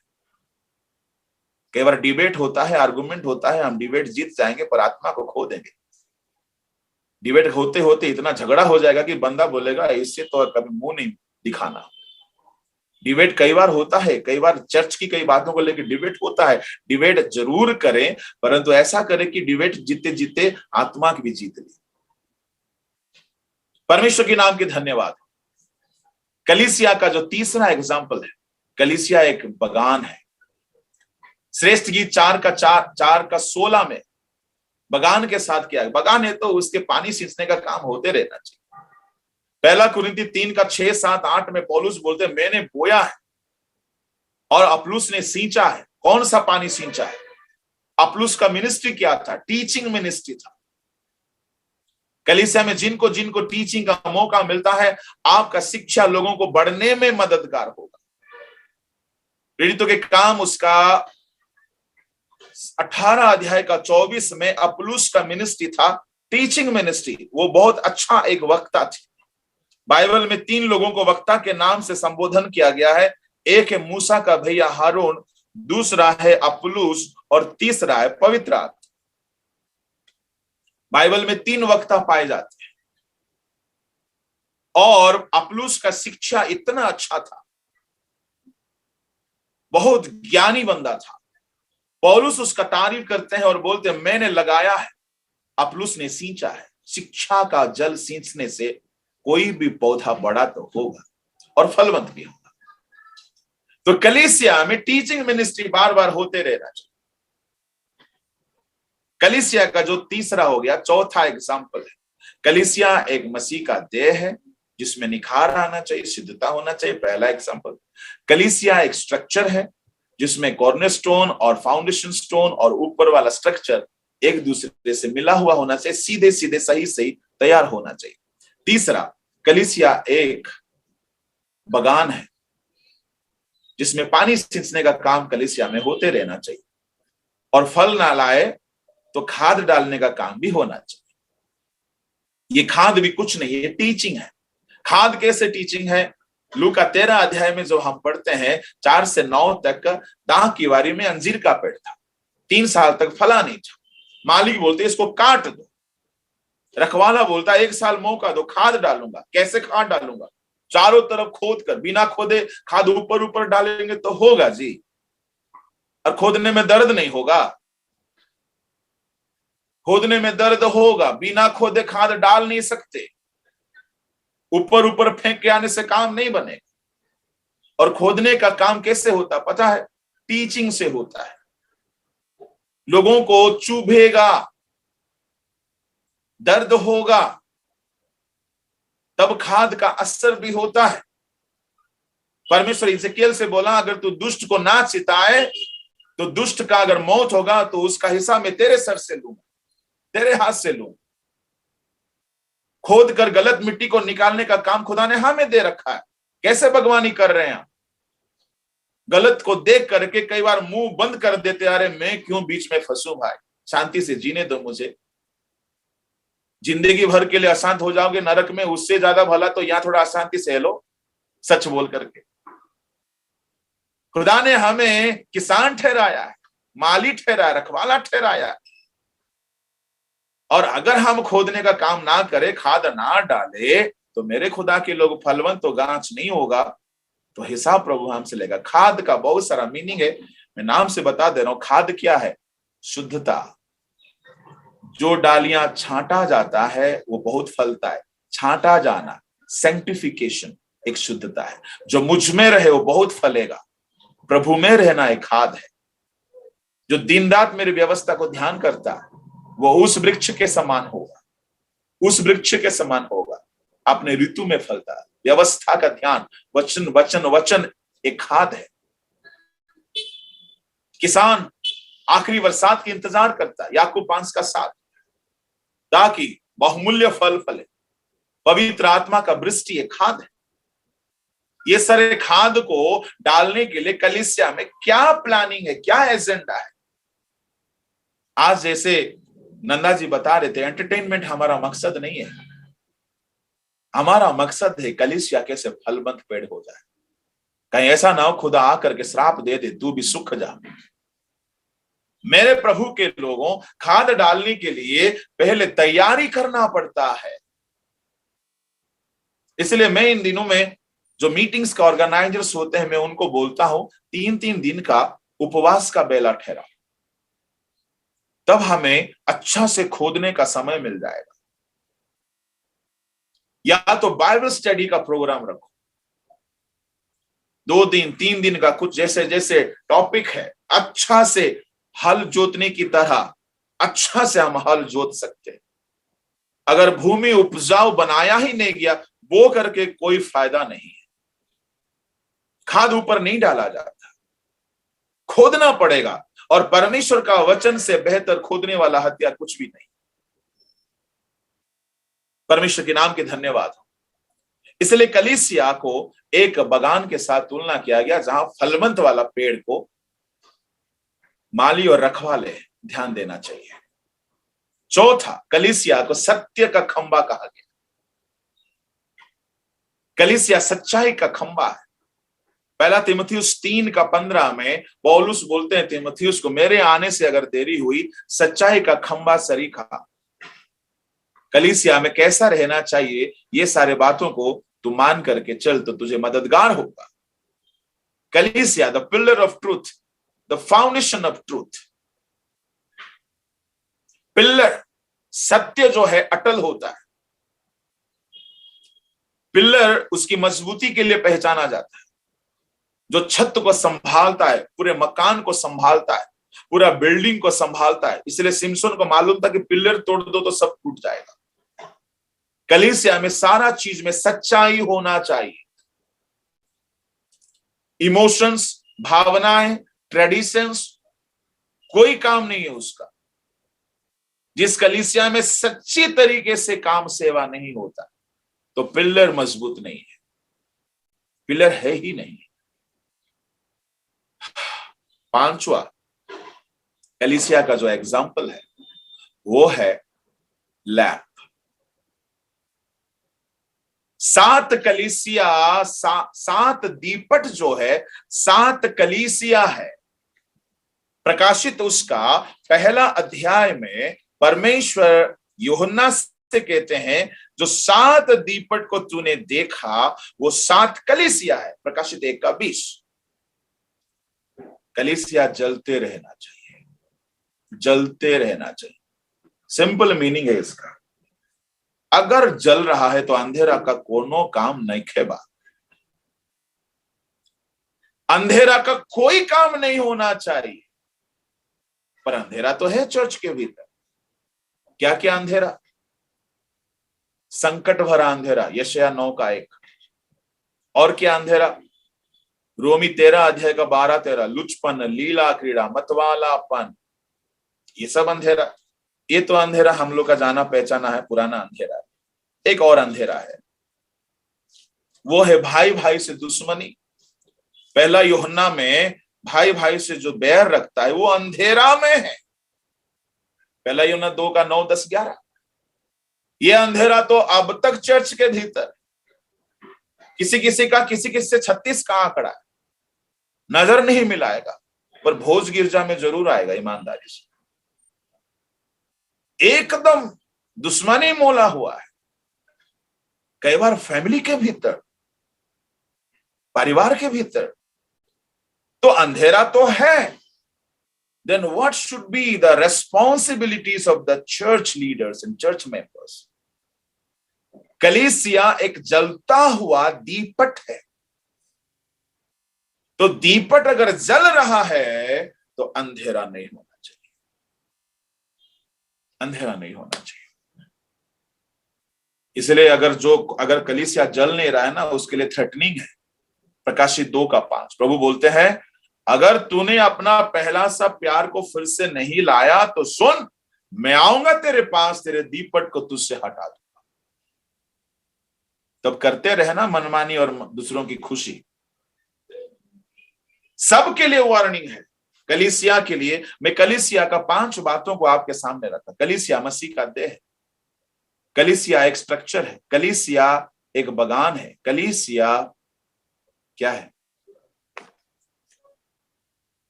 कई बार डिबेट होता है, आर्गुमेंट होता है, हम डिबेट जीत जाएंगे पर आत्मा को खो देंगे। डिबेट होते होते इतना झगड़ा हो जाएगा कि बंदा बोलेगा इससे तो कभी मुंह नहीं दिखाना। डिबेट कई बार होता है, कई बार चर्च की कई बातों को लेकर डिबेट होता है। डिबेट जरूर करें, परंतु ऐसा करें कि डिबेट जीते जीते आत्मा की भी जीत ले। परमेश्वर के नाम की धन्यवाद। कलीसिया का जो तीसरा एग्जाम्पल है, कलीसिया एक बगान है। श्रेष्ठ गीत 4:16 में बगान के साथ क्या है? बगान है तो उसके पानी सींचने का काम होते रहना चाहिए। पहला कुरिन्थी 3:6-7-8 में पौलुस बोलते हैं, मैंने बोया है और अपुल्लोस ने सींचा है। कौन सा पानी सींचा है? अपुल्लोस का मिनिस्ट्री क्या था? टीचिंग मिनिस्ट्री था। कलीसिया में जिनको जिनको टीचिंग का मौका मिलता है, आपका शिक्षा लोगों को बढ़ने में मददगार होगा। प्रेरितों के काम उसका 18 अध्याय का 24 में अपुल्लोस का मिनिस्ट्री था, टीचिंग मिनिस्ट्री। वो बहुत अच्छा एक वक्ता थे। बाइबल में 3 लोगों को वक्ता के नाम से संबोधन किया गया है। एक है मूसा का भैया हारून, दूसरा है अपुल्लोस और तीसरा है पवित्र आत्मा। बाइबल में 3 वक्ता पाए जाते हैं, और अपुल्लोस का शिक्षा इतना अच्छा था, बहुत ज्ञानी बंदा था। पौलुस उसका तारीफ करते हैं और बोलते हैं, मैंने लगाया है अपुल्लोस ने सींचा है। शिक्षा का जल सींचने से कोई भी पौधा बड़ा तो होगा और फलवंत भी होगा। तो कलीसिया में टीचिंग मिनिस्ट्री बार बार होते रहना चाहिए। कलीसिया का जो तीसरा हो गया, चौथा एग्जाम्पल है, कलीसिया एक मसीह का देह है जिसमें निखार आना चाहिए, सिद्धता होना चाहिए। पहला एग्जाम्पल। कलीसिया एक स्ट्रक्चर है जिसमें कॉर्नरस्टोन और फाउंडेशन स्टोन और ऊपर वाला स्ट्रक्चर एक दूसरे से मिला हुआ होना चाहिए, सीधे सीधे सही सही तैयार होना चाहिए। तीसरा, कलीसिया एक बगान है जिसमें पानी सींचने का काम कलीसिया में होते रहना चाहिए, और फल ना लाए तो खाद डालने का काम भी होना चाहिए। ये खाद भी कुछ नहीं है, टीचिंग है। खाद कैसे टीचिंग है? लूका 13 अध्याय में जो हम पढ़ते हैं 4 से 9 तक, दाख की वारी में अंजीर का पेड़ था, 3 साल तक फला नहीं था। मालिक बोलते इसको काट दो, रखवाला बोलता 1 साल मौका दो, खाद डालूंगा। कैसे खाद डालूंगा? चारों तरफ खोद कर, बिना खोदे खाद ऊपर ऊपर डालेंगे तो होगा जी, और खोदने में दर्द नहीं होगा। खोदने में दर्द होगा, बिना खोदे खाद डाल नहीं सकते। ऊपर ऊपर फेंक के आने से काम नहीं बनेगा। और खोदने का काम कैसे होता पता है? टीचिंग से होता है। लोगों को चुभेगा, दर्द होगा, तब खाद का असर भी होता है। परमेश्वर इज़ेकियल से बोला, अगर तू दुष्ट को ना चिताए तो दुष्ट का अगर मौत होगा तो उसका हिस्सा मैं तेरे सर से लूंगा, तेरे हाथ से लूंगा। खोद कर गलत मिट्टी को निकालने का काम खुदा ने हमें दे रखा है। कैसे भगवानी कर रहे हैं? गलत को देख करके कई बार मुंह बंद कर देते, अरे मैं क्यों बीच में फंसूं भाई, शांति से जीने दो मुझे। जिंदगी भर के लिए अशांत हो जाओगे नरक में, उससे ज्यादा भला तो यहां थोड़ा अशांति से लो, सच बोल करके। खुदा ने हमें किसान ठहराया है, माली ठहराया, रखवाला ठहराया है। और अगर हम खोदने का काम ना करें, खाद ना डाले, तो मेरे खुदा के लोग फलवंत तो गांच नहीं होगा, तो हिसाब प्रभु हमसे लेगा। खाद का बहुत सारा मीनिंग है, मैं नाम से बता दे रहा हूं। खाद क्या है? शुद्धता। जो डालियां छांटा जाता है वो बहुत फलता है। छांटा जाना, सैंक्टिफिकेशन, एक शुद्धता है। जो मुझ में रहे वो बहुत फलेगा। प्रभु में रहना एक खाद है। जो दिन रात मेरी व्यवस्था को ध्यान करता है वो उस वृक्ष के समान होगा, उस वृक्ष के समान होगा, अपने ऋतु में फलता है। व्यवस्था का ध्यान, वचन वचन वचन एक खाद है। किसान आखिरी बरसात की इंतजार करता है, याकूब 5:7, ताकि बहुमूल्य फल फले। पवित्र आत्मा का वृष्टि एक खाद है। ये सारे खाद को डालने के लिए कलीसिया में क्या प्लानिंग है, क्या एजेंडा है? आज जैसे नंदा जी बता रहे थे, एंटरटेनमेंट हमारा मकसद नहीं है। हमारा मकसद है कलीसिया कैसे फलवंत पेड़ हो जाए। कहीं ऐसा ना हो खुदा आकर के श्राप दे दे, तू भी सूख जा। मेरे प्रभु के लोगों, खाद डालने के लिए पहले तैयारी करना पड़ता है। इसलिए मैं इन दिनों में जो मीटिंग्स का ऑर्गेनाइजर्स होते हैं, मैं उनको बोलता हूं 3-3 दिन का उपवास का बेला ठहरा, तब हमें अच्छा से खोदने का समय मिल जाएगा। या तो बाइबल स्टडी का प्रोग्राम रखो, 2 दिन 3 दिन का, कुछ जैसे जैसे टॉपिक है, अच्छा से हल जोतने की तरह अच्छा से हम हल जोत सकते हैं। अगर भूमि उपजाऊ बनाया ही नहीं गया, वो करके कोई फायदा नहीं है। खाद ऊपर नहीं डाला जाता, खोदना पड़ेगा। और परमेश्वर का वचन से बेहतर खोदने वाला हथियार कुछ भी नहीं। परमेश्वर के नाम के धन्यवाद हो। इसलिए कलीसिया को एक बगान के साथ तुलना किया गया, जहां फलवंत वाला पेड़ को माली और रखवाले ध्यान देना चाहिए। चौथा, कलीसिया को सत्य का खंबा कहा गया। कलीसिया सच्चाई का खंबा है। पहला तीमुथियुस 3:15 में पौलुस बोलते हैं तीमुथियुस को, मेरे आने से अगर देरी हुई, सच्चाई का खंबा सरीखा। कलीसिया में कैसा रहना चाहिए, ये सारे बातों को तू मान करके चल तो तुझे मददगार होगा। कलीसिया the pillar of truth, the foundation of truth. Pillar सत्य जो है अटल होता है। पिलर उसकी मजबूती के लिए पहचाना जाता है, जो छत को संभालता है, पूरे मकान को संभालता है, पूरा बिल्डिंग को संभालता है। इसलिए सिमसोन को मालूम था कि पिलर तोड़ दो तो सब टूट जाएगा। कलीसिया में सारा चीज में सच्चाई होना चाहिए। इमोशंस, भावनाएं, ट्रेडिशंस कोई काम नहीं है उसका। जिस कलीसिया में सच्ची तरीके से काम सेवा नहीं होता तो पिलर मजबूत नहीं है, पिलर है ही नहीं। पांचवा कलीसिया का जो एग्जाम्पल है वो है लैंप। 7 कलीसिया, 7 दीपट जो है 7 कलीसिया है। प्रकाशित उसका पहला अध्याय में परमेश्वर यूहन्ना से कहते हैं, जो 7 दीपट को तूने देखा वो 7 कलीसिया है। प्रकाशित 1:20। कलीसिया जलते रहना चाहिए, जलते रहना चाहिए। सिंपल मीनिंग है इसका। अगर जल रहा है तो अंधेरा का कोनो काम नहीं खेबा। अंधेरा का कोई काम नहीं होना चाहिए, पर अंधेरा तो है चर्च के भीतर। क्या क्या अंधेरा? संकट भरा अंधेरा, यशायाह 9:1। और क्या अंधेरा? रोमी 13 अध्याय का 12-13। लुचपन, लीला क्रीड़ा, मतवालापन, ये सब अंधेरा। ये तो अंधेरा हम लोग का जाना पहचाना है, पुराना अंधेरा है। एक और अंधेरा है, वो है भाई भाई से दुश्मनी। पहला यूहन्ना में भाई भाई से जो बैर रखता है वो अंधेरा में है। पहला यूहन्ना 2:9, 10, 11। ये अंधेरा तो अब तक चर्च के भीतर, किसी किसी से 36 का आंकड़ा है, नजर नहीं मिलाएगा, पर भोज गिरजा में जरूर आएगा ईमानदारी से। एकदम दुश्मनी मोला हुआ है। कई बार फैमिली के भीतर, परिवार के भीतर तो अंधेरा तो है। Then what should be the responsibilities of the church leaders and church members? कलीसिया एक जलता हुआ दीपट है। तो दीपट अगर जल रहा है तो अंधेरा नहीं होना चाहिए, अंधेरा नहीं होना चाहिए। इसलिए अगर कलीसिया जल नहीं रहा है ना, उसके लिए थ्रेटनिंग है। प्रकाशित 2:5 प्रभु बोलते हैं, अगर तूने अपना पहला सा प्यार को फिर से नहीं लाया तो सुन, मैं आऊंगा तेरे पास, तेरे दीपट को तुझसे हटा दूंगा। तब करते रहना मनमानी और दूसरों की खुशी। सबके लिए वार्निंग है, कलीसिया के लिए। मैं कलीसिया का 5 बातों को आपके सामने रखा। कलीसिया मसीह का देह है, कलीसिया एक स्ट्रक्चर है, कलीसिया एक बगान है, कलीसिया क्या है?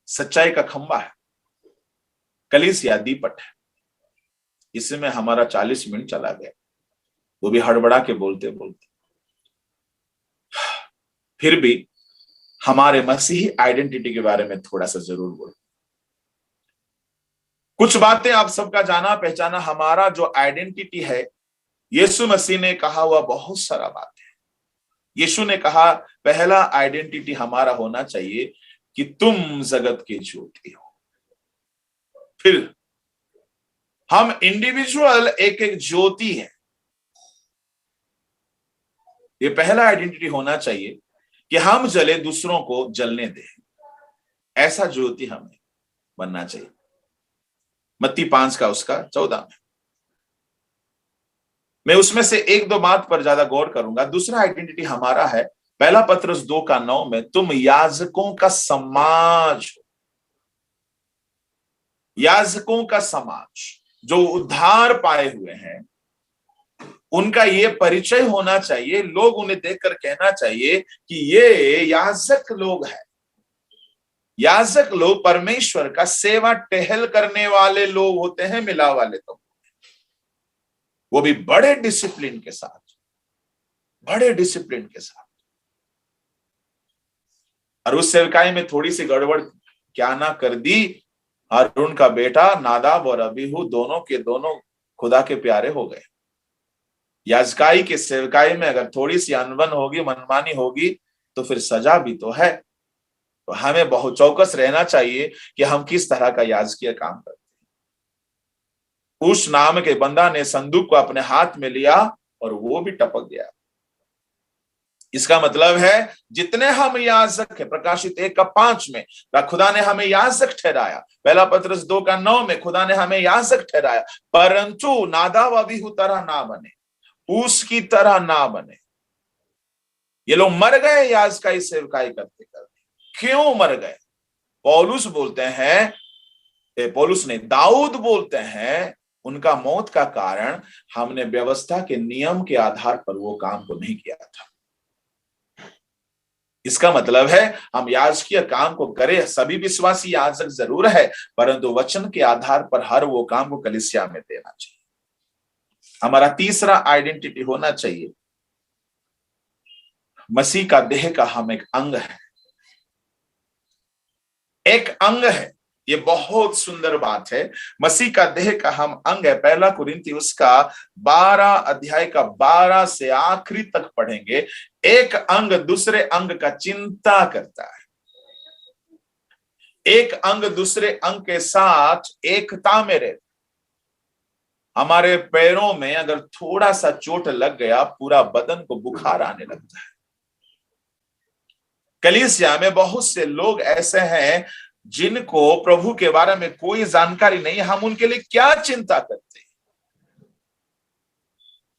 सच्चाई का खंबा है, कलीसिया दीपट है। इसमें हमारा 40 मिनट चला गया, वो भी हड़बड़ा के बोलते बोलते। फिर भी हमारे मसीही आइडेंटिटी के बारे में थोड़ा सा जरूर बोलो। कुछ बातें आप सबका जाना पहचाना। हमारा जो आइडेंटिटी है, यीशु मसीह ने कहा हुआ बहुत सारा बात है। यीशु ने कहा पहला आइडेंटिटी हमारा होना चाहिए कि तुम जगत की ज्योति हो। फिर हम इंडिविजुअल एक एक ज्योति है। ये पहला आइडेंटिटी होना चाहिए कि हम जले, दूसरों को जलने दें। ऐसा ज्योति हमें बनना चाहिए। मत्ती 5:14 में मैं उसमें से 1-2 बात पर ज्यादा गौर करूंगा। दूसरा आइडेंटिटी हमारा है पहला पत्रस 2:9 में, तुम याजकों का समाज हो। याजकों का समाज जो उद्धार पाए हुए हैं, उनका ये परिचय होना चाहिए। लोग उन्हें देखकर कहना चाहिए कि ये याजक लोग हैं। याजक लोग परमेश्वर का सेवा टहल करने वाले लोग होते हैं, मिला वाले तो, वो भी बड़े डिसिप्लिन के साथ, बड़े डिसिप्लिन के साथ। और उस सेवकाई में थोड़ी सी गड़बड़ क्या ना कर दी, हारून का बेटा नादाब और अबीहू दोनों के दोनों खुदा के प्यारे हो गए। याजकाई के सेवकाई में अगर थोड़ी सी अनबन होगी, मनमानी होगी, तो फिर सजा भी तो है। तो हमें बहुत चौकस रहना चाहिए कि हम किस तरह का याजकीय काम करते हैं। उस नाम के बंदा ने संदूक को अपने हाथ में लिया और वो भी टपक गया। इसका मतलब है जितने हम याजक है, प्रकाशित 1:5 में खुदा ने हमें याजक ठहराया, पहला पत्रस 2:9 में खुदा ने हमें याजक ठहराया, परंतु नादाब अबीहू तरह ना बने, उसकी तरह ना बने। ये लोग मर गए याजकाई सेवकाई करते करते। क्यों मर गए? पौलुस बोलते हैं, पौलुस ने दाऊद बोलते हैं, उनका मौत का कारण हमने व्यवस्था के नियम के आधार पर वो काम को नहीं किया था। इसका मतलब है हम याजकीय काम को करें, सभी विश्वासी याजक जरूर है, परंतु वचन के आधार पर हर वो काम को कलीसिया में देना चाहिए। हमारा तीसरा आइडेंटिटी होना चाहिए, मसीह का देह का हम एक अंग है। एक अंग है, ये बहुत सुंदर बात है। मसीह का देह का हम अंग है। पहला कुरिन्थी उसका 12 अध्याय का 12 से आखिरी तक पढ़ेंगे। एक अंग दूसरे अंग का चिंता करता है, एक अंग दूसरे अंग के साथ एकता में रहता। हमारे पैरों में अगर थोड़ा सा चोट लग गया, पूरा बदन को बुखार आने लगता है। कलीसिया में बहुत से लोग ऐसे हैं जिनको प्रभु के बारे में कोई जानकारी नहीं। हम उनके लिए क्या चिंता करते हैं?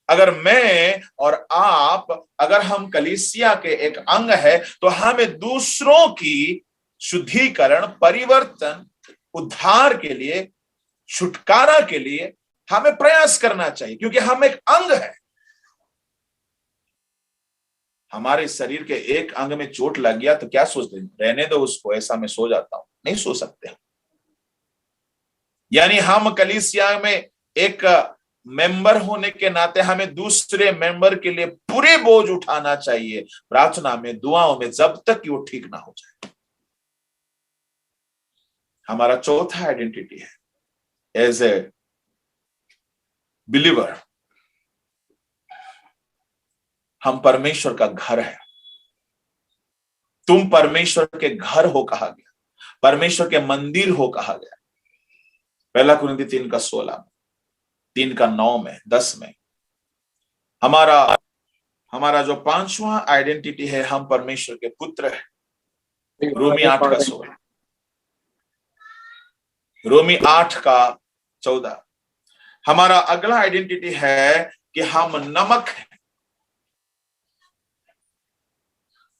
अगर मैं और आप, अगर हम कलीसिया के एक अंग है, तो हमें दूसरों की शुद्धिकरण, परिवर्तन, उद्धार के लिए, छुटकारा के लिए हमें प्रयास करना चाहिए, क्योंकि हम एक अंग है। हमारे शरीर के एक अंग में चोट लग गया तो क्या सोचते हैं? रहने दो उसको, ऐसा मैं सो जाता हूं। नहीं सो सकते। यानी हम कलीसिया में एक मेंबर होने के नाते हमें दूसरे मेंबर के लिए पूरे बोझ उठाना चाहिए, प्रार्थना में, दुआओं में, जब तक कि वो ठीक ना हो जाए। हमारा चौथा आइडेंटिटी है, एज ए बिलीवर हम परमेश्वर का घर है। तुम परमेश्वर के घर हो कहा गया, परमेश्वर के मंदिर हो कहा गया। पहला कुरिन्थी 3:16, 3:9 में, 10 में। हमारा जो पांचवा आइडेंटिटी है, हम परमेश्वर के पुत्र है। रोमी 8:16, रोमी 8:14। हमारा अगला आइडेंटिटी है कि हम नमक है।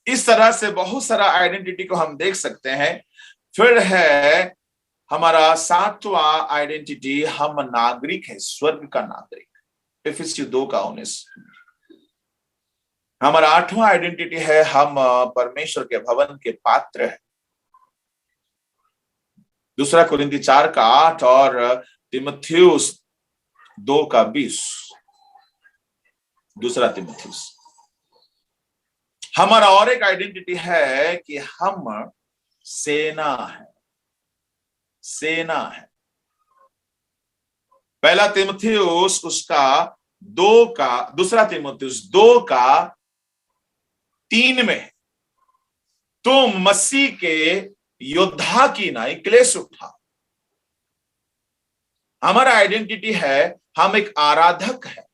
इस तरह से बहुत सारा आइडेंटिटी को हम देख सकते हैं। फिर है हमारा 7वां आइडेंटिटी, हम नागरिक है, स्वर्ग का नागरिक, इफिसियों 2:19। हमारा 8वां आइडेंटिटी है, हम परमेश्वर के भवन के पात्र है। दूसरा कुरिन्थी 4:8 और तीमुथियुस 2:20। दूसरा तीमुथियुस। हमारा और एक आइडेंटिटी है कि हम सेना है, सेना है। पहला तीमुथियुस उसका 2 तीमुथियुस 2:3 में, तुम मसीह के योद्धा की नाई क्लेश उठा। हमारा आइडेंटिटी है, हम एक आराधक है।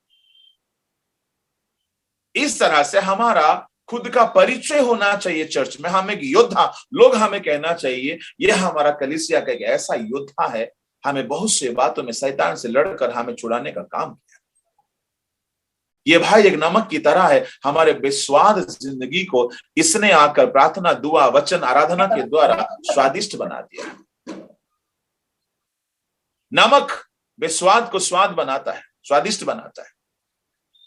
इस तरह से हमारा खुद का परिचय होना चाहिए चर्च में। हम एक योद्धा, लोग हमें कहना चाहिए ये हमारा कलीसिया का एक ऐसा योद्धा है, हमें बहुत से बातों में शैतान से लड़कर हमें छुड़ाने का काम किया। ये भाई एक नमक की तरह है, हमारे बेस्वाद जिंदगी को इसने आकर प्रार्थना, दुआ, वचन, आराधना के द्वारा स्वादिष्ट बना दिया। नमक बेस्वाद को स्वाद बनाता है, स्वादिष्ट बनाता है।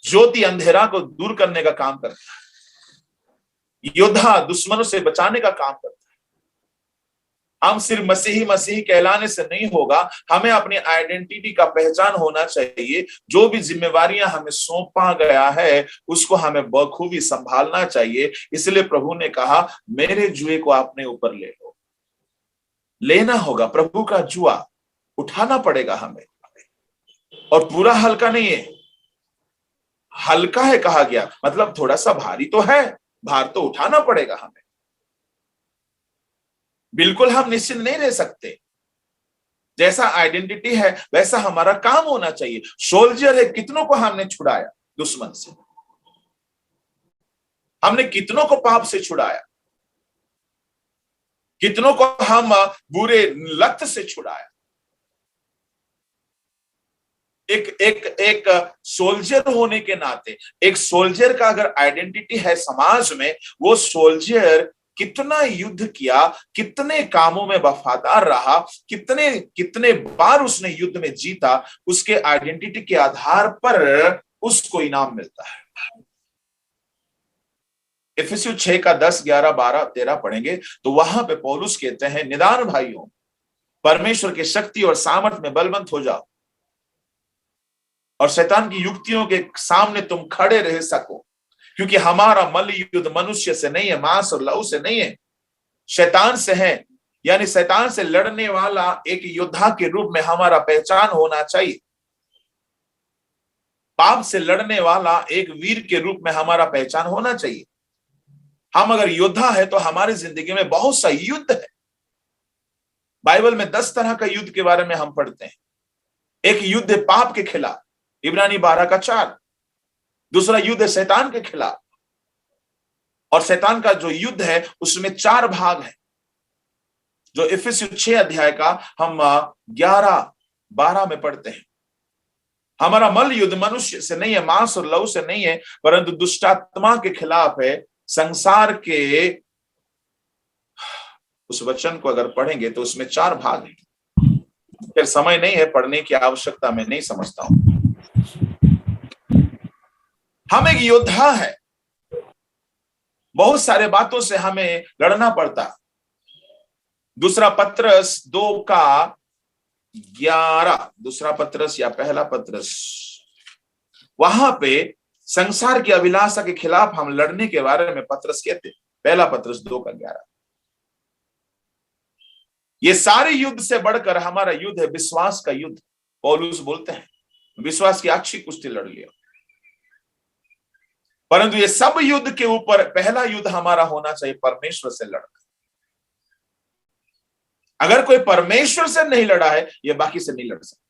ज्योति अंधेरा को दूर करने का काम करता है। योद्धा दुश्मनों से बचाने का काम करता है। हम सिर्फ मसीही कहलाने से नहीं होगा, हमें अपनी आइडेंटिटी का पहचान होना चाहिए। जो भी जिम्मेवारियां हमें सौंपा गया है उसको हमें बखूबी संभालना चाहिए। इसलिए प्रभु ने कहा, मेरे जुए को अपने ऊपर ले लो। लेना होगा, प्रभु का जुआ उठाना पड़ेगा हमें। और पूरा हल्का नहीं है, हल्का है कहा गया, मतलब थोड़ा सा भारी तो है, भार तो उठाना पड़ेगा हमें। बिल्कुल हम निश्चिंत नहीं रह सकते। जैसा आइडेंटिटी है वैसा हमारा काम होना चाहिए। सोल्जर है, कितनों को हमने छुड़ाया दुश्मन से, हमने कितनों को पाप से छुड़ाया, कितनों को हम बुरे लत से छुड़ाया। एक एक एक सोल्जर होने के नाते, एक सोल्जर का अगर आइडेंटिटी है समाज में, वो सोल्जर कितना युद्ध किया, कितने कामों में वफादार रहा, कितने कितने बार उसने युद्ध में जीता, उसके आइडेंटिटी के आधार पर उसको इनाम मिलता है। इफिसियों 6 का 10, 11, 12, 13 पढ़ेंगे तो वहां पे पौलुस कहते हैं, निदान भाइयों, परमेश्वर की शक्ति और सामर्थ में बलवंत हो जाओ और शैतान की युक्तियों के सामने तुम खड़े रह सको, क्योंकि हमारा मल्ल युद्ध मनुष्य से नहीं है, मांस और लहू से नहीं है, शैतान से है। यानी शैतान से लड़ने वाला एक योद्धा के रूप में हमारा पहचान होना चाहिए। पाप से लड़ने वाला एक वीर के रूप में हमारा पहचान होना चाहिए। हम अगर योद्धा है तो हमारी जिंदगी में बहुत सा युद्ध है। बाइबल में 10 तरह का युद्ध के बारे में हम पढ़ते हैं। एक युद्ध है पाप के खिलाफ, इब्रानी 12 का 4। दूसरा युद्ध है शैतान के खिलाफ, और शैतान का जो युद्ध है उसमें 4 भाग है, जो इफिसियों 6 अध्याय का हम 11, 12 में पढ़ते हैं। हमारा मल्ल युद्ध मनुष्य से नहीं है, मांस और लहू से नहीं है, परंतु दुष्टात्मा के खिलाफ है। संसार के उस वचन को अगर पढ़ेंगे तो उसमें 4 भाग हैं। फिर समय नहीं है पढ़ने की आवश्यकता, मैं नहीं समझता हूं। हम एक योद्धा है, बहुत सारे बातों से हमें लड़ना पड़ता। दूसरा पत्रस 2 का 11, दूसरा पत्रस या पहला पत्रस, वहां पे संसार की अभिलाषा के खिलाफ हम लड़ने के बारे में पत्रस कहते हैं। पहला पत्रस 2 का 11। ये सारे युद्ध से बढ़कर हमारा युद्ध है विश्वास का युद्ध। पौलुस बोलते हैं विश्वास की अच्छी कुश्ती लड़ लिया, परंतु ये सब युद्ध के ऊपर पहला युद्ध हमारा होना चाहिए परमेश्वर से लड़ना। अगर कोई परमेश्वर से नहीं लड़ा है, ये बाकी से नहीं लड़ सकता।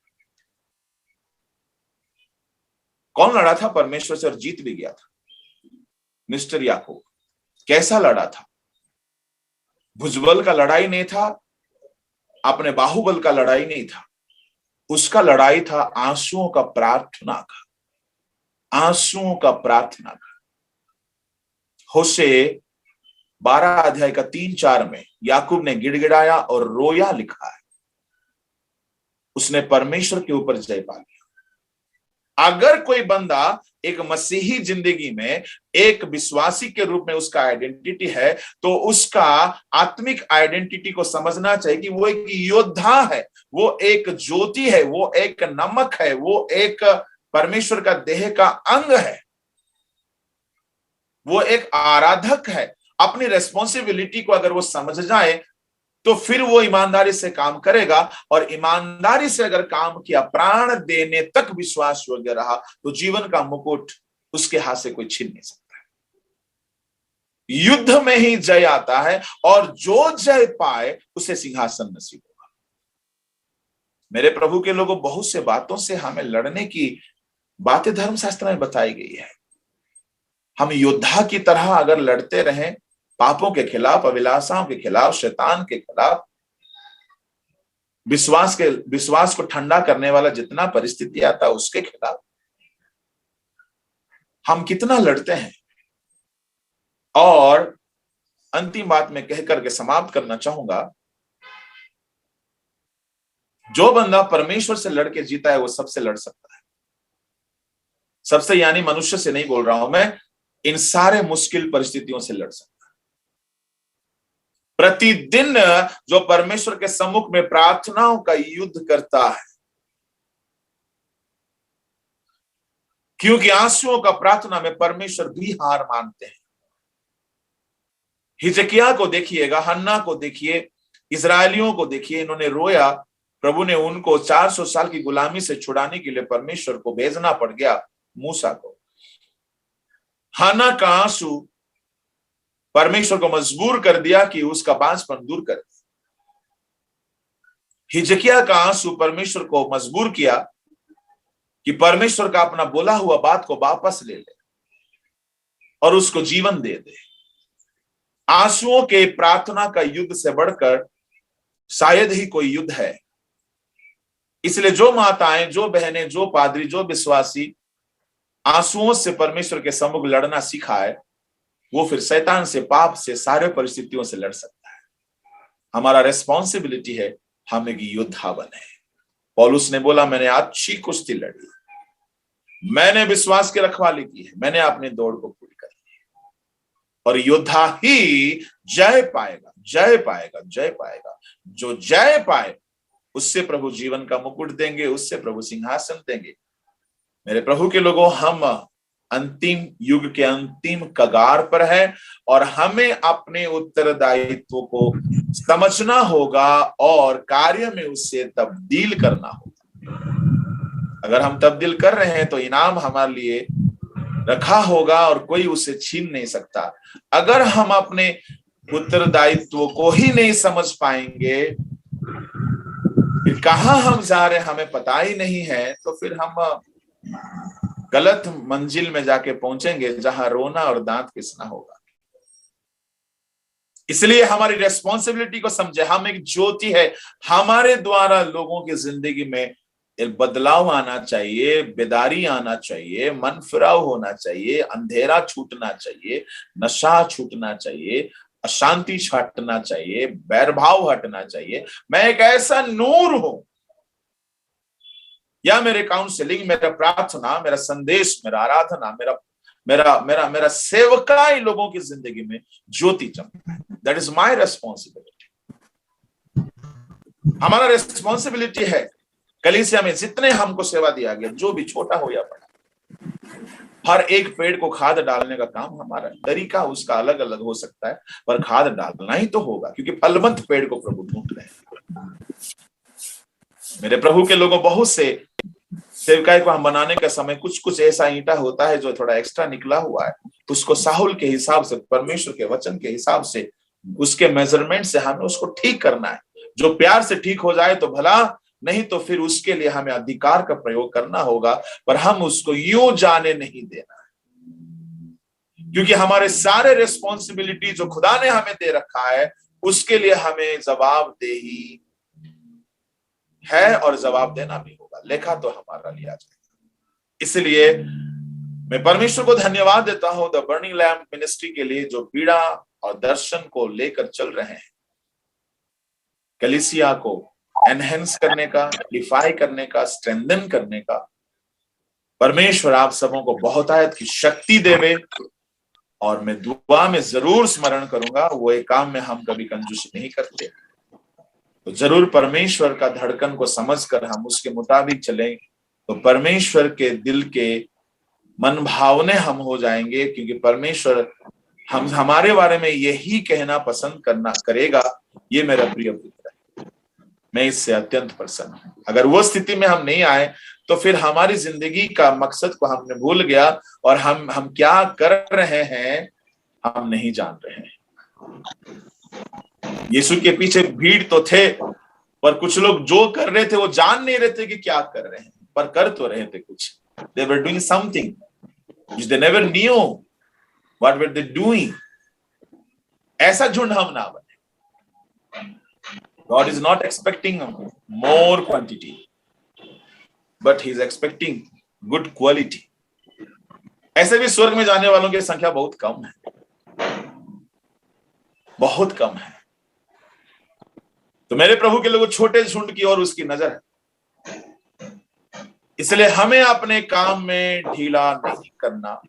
कौन लड़ा था परमेश्वर से और जीत भी गया था? मिस्टर याकूब। कैसा लड़ा था? भुजबल का लड़ाई नहीं था, अपने बाहुबल का लड़ाई नहीं था, उसका लड़ाई था आंसुओं का, प्रार्थना का, आंसुओं का, प्रार्थना का। होशे 12 अध्याय का 3-4 में याकूब ने गिड़गिड़ाया और रोया लिखा है। उसने परमेश्वर के ऊपर जय पा लिया। अगर कोई बंदा एक मसीही जिंदगी में एक विश्वासी के रूप में उसका आइडेंटिटी है, तो उसका आत्मिक आइडेंटिटी को समझना चाहिए कि वो एक योद्धा है, वो एक ज्योति है, वो एक नमक है, वो एक परमेश्वर का देह का अंग है, वो एक आराधक है। अपनी रेस्पॉन्सिबिलिटी को अगर वो समझ जाए तो फिर वो ईमानदारी से काम करेगा, और ईमानदारी से अगर काम किया, प्राण देने तक विश्वास योग्य रहा, तो जीवन का मुकुट उसके हाथ से कोई छीन नहीं सकता है। युद्ध में ही जय आता है, और जो जय पाए उसे सिंहासन नसीब होगा। मेरे प्रभु के लोगों, बहुत से बातों से हमें लड़ने की बातें धर्मशास्त्र में बताई गई है। हम योद्धा की तरह अगर लड़ते रहें पापों के खिलाफ, अभिलाषाओं के खिलाफ, शैतान के खिलाफ, विश्वास को ठंडा करने वाला जितना परिस्थिति आता है उसके खिलाफ हम कितना लड़ते हैं। और अंतिम बात मैं कह करके समाप्त करना चाहूंगा, जो बंदा परमेश्वर से लड़के जीता है वो सबसे लड़ सकता है। सबसे यानी मनुष्य से नहीं बोल रहा हूं मैं, इन सारे मुश्किल परिस्थितियों से लड़ सकता है। प्रतिदिन जो परमेश्वर के सम्मुख में प्रार्थनाओं का युद्ध करता है, क्योंकि आंसुओं का प्रार्थना में परमेश्वर भी हार मानते हैं। हिजकिय्याह को देखिएगा, हन्ना को देखिए, इजरायलियों को देखिए, इन्होंने रोया प्रभु ने उनको 400 साल की गुलामी से छुड़ाने के लिए परमेश्वर को भेजना पड़ गया मूसा को। हाना का आंसू परमेश्वर को मजबूर कर दिया कि उसका बांझपन दूर कर। हिजकिया का आंसू परमेश्वर को मजबूर किया कि परमेश्वर का अपना बोला हुआ बात को वापस ले ले और उसको जीवन दे दे। आंसुओं के प्रार्थना का युद्ध से बढ़कर शायद ही कोई युद्ध है। इसलिए जो माताएं, जो बहनें, जो पादरी, जो विश्वासी आंसुओं से परमेश्वर के सम्मुख लड़ना सीखा है, वो फिर शैतान से, पाप से, सारे परिस्थितियों से लड़ सकता है। हमारा रेस्पॉन्सिबिलिटी है हम एक योद्धा बने। पौलुस ने बोला, मैंने अच्छी कुश्ती लड़ी, मैंने विश्वास की रखवाली की है, मैंने अपनी दौड़ को पूरी कर ली और योद्धा ही जय पाएगा, जय पाएगा, जय पाएगा। जो जय पाए उससे प्रभु जीवन का मुकुट देंगे, उससे प्रभु सिंहासन देंगे। मेरे प्रभु के लोगों, हम अंतिम युग के अंतिम कगार पर है और हमें अपने उत्तरदायित्व को समझना होगा और कार्य में उससे तब्दील करना होगा। अगर हम तब्दील कर रहे हैं तो इनाम हमारे लिए रखा होगा और कोई उसे छीन नहीं सकता। अगर हम अपने उत्तरदायित्व को ही नहीं समझ पाएंगे, फिर कहां हम जा रहे हैं हमें पता ही नहीं है, तो फिर हम गलत मंजिल में जाके पहुंचेंगे जहां रोना और दांत पिसना होगा। इसलिए हमारी रेस्पॉन्सिबिलिटी को समझे। हम एक ज्योति है, हमारे द्वारा लोगों की जिंदगी में एक बदलाव आना चाहिए, बेदारी आना चाहिए, मन फिराव होना चाहिए, अंधेरा छूटना चाहिए, नशा छूटना चाहिए, अशांति हटना चाहिए, बैरभाव हटना चाहिए। मैं एक ऐसा नूर हूं, या मेरे काउंसलिंग, मेरा प्रार्थना, मेरा संदेश, मेरा आराधना, मेरा मेरा मेरा मेरा सेवकाई लोगों की जिंदगी में ज्योति चमकता है। That is my responsibility. हमारा रेस्पॉन्सिबिलिटी है कलीसिया में जितने हमको सेवा दिया गया, जो भी छोटा हो या बड़ा, हर एक पेड़ को खाद डालने का काम हमारा है। तरीका उसका अलग अलग हो सकता है, पर खाद डालना ही तो होगा, क्योंकि फलवंत पेड़ को प्रभु ढूंढ रहे हैं। मेरे प्रभु के लोगों, बहुत से सेवकाई को हम बनाने का समय कुछ ऐसा ईंटा होता है जो थोड़ा एक्स्ट्रा निकला हुआ है, उसको साहुल के हिसाब से, परमेश्वर के वचन के हिसाब से, उसके मेजरमेंट से हमें उसको ठीक करना है। जो प्यार से ठीक हो जाए तो भला, नहीं तो फिर उसके लिए हमें अधिकार का प्रयोग करना होगा, पर हम उसको यूं जाने नहीं देना है। क्योंकि हमारे सारे रिस्पॉन्सिबिलिटी जो खुदा ने हमें दे रखा है, उसके लिए हमें जवाबदेही है और जवाब देना भी होगा। लेखा तो हमारा लिया जाएगा। इसलिए मैं परमेश्वर को धन्यवाद देता हूं द बर्निंग लैम्प मिनिस्ट्री के लिए, जो पीड़ा और दर्शन को लेकर चल रहे हैं, कलीसिया को एनहेंस करने का, डिफाई करने का, स्ट्रेंथन करने का। परमेश्वर आप सबों को बहुतायत की शक्ति देवे। और मैं दुआ में जरूर स्मरण करूंगा, वो एक काम में हम कभी कंजूसी नहीं करते, तो जरूर परमेश्वर का धड़कन को समझकर हम उसके मुताबिक चलें, तो परमेश्वर के दिल के मन भावने हम हो जाएंगे। क्योंकि परमेश्वर हमारे बारे में यही कहना पसंद करेगा, ये मेरा प्रिय पुत्र है, मैं इससे अत्यंत प्रसन्न हूं। अगर वो स्थिति में हम नहीं आए तो फिर हमारी जिंदगी का मकसद को हमने भूल गया और हम क्या कर रहे हैं हम नहीं जान रहे हैं। यीशु के पीछे भीड़ तो थे, पर कुछ लोग जो कर रहे थे वो जान नहीं रहे थे कि क्या कर रहे हैं, पर कर तो रहे थे कुछ। They were doing something which they never knew what were they doing. ऐसा झुंड हम ना बने। God is not expecting more quantity, but he is expecting good quality. ऐसे भी स्वर्ग में जाने वालों की संख्या बहुत कम है, बहुत कम है। तो मेरे प्रभु के लोगों, छोटे झुंड की ओर उसकी नजर है। इसलिए हमें अपने काम में ढीला नहीं करना,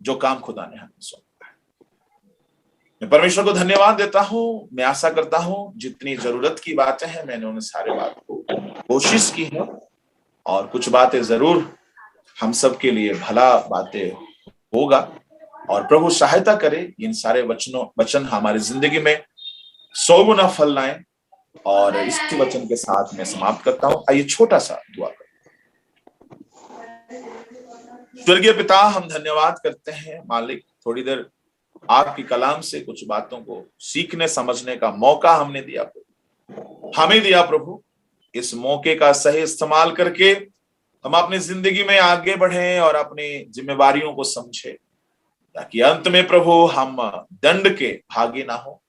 जो काम खुदा ने हमें सौंपा है। मैं परमेश्वर को धन्यवाद देता हूं। मैं आशा करता हूं जितनी जरूरत की बातें हैं मैंने उन सारे बात को कोशिश की है, और कुछ बातें जरूर हम सब के लिए भला बातें होगा। और प्रभु सहायता करे इन सारे वचन हमारी जिंदगी में 100 गुना फल लाएं, और इसी वचन के साथ मैं समाप्त करता हूं। आइए छोटा सा दुआ करें। स्वर्गीय पिता, हम धन्यवाद करते हैं मालिक, थोड़ी देर आपकी कलाम से कुछ बातों को सीखने समझने का मौका हमने दिया, हमें दिया प्रभु। इस मौके का सही इस्तेमाल करके हम अपनी जिंदगी में आगे बढ़े और अपनी जिम्मेवारियों को समझे, ताकि अंत में प्रभु हम दंड के भागी ना हो,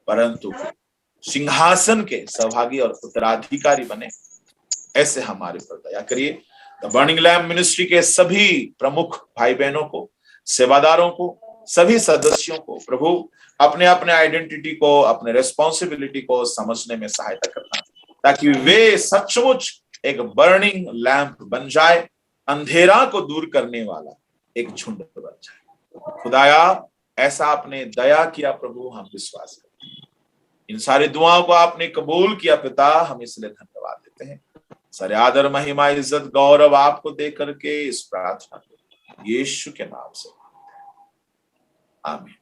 परंतु सिंहासन के सहभागी और उत्तराधिकारी बने। ऐसे हमारे पर दया करिए। द बर्निंग लैम्प मिनिस्ट्री के सभी प्रमुख भाई बहनों को, सेवादारों को, सभी सदस्यों को प्रभु अपने अपने आइडेंटिटी को, अपने रेस्पॉन्सिबिलिटी को समझने में सहायता करना, ताकि वे सचमुच एक बर्निंग लैंप बन जाए, अंधेरा को दूर करने वाला एक झुंड बन जाए। खुदाया, ऐसा आपने दया किया प्रभु, हम विश्वास करते हैं। इन सारी दुआओं को आपने कबूल किया पिता, हम इसलिए धन्यवाद देते हैं। सारे आदर, महिमा, इज्जत, गौरव आपको दे करके इस प्रार्थना को यीशु के नाम से आमीन।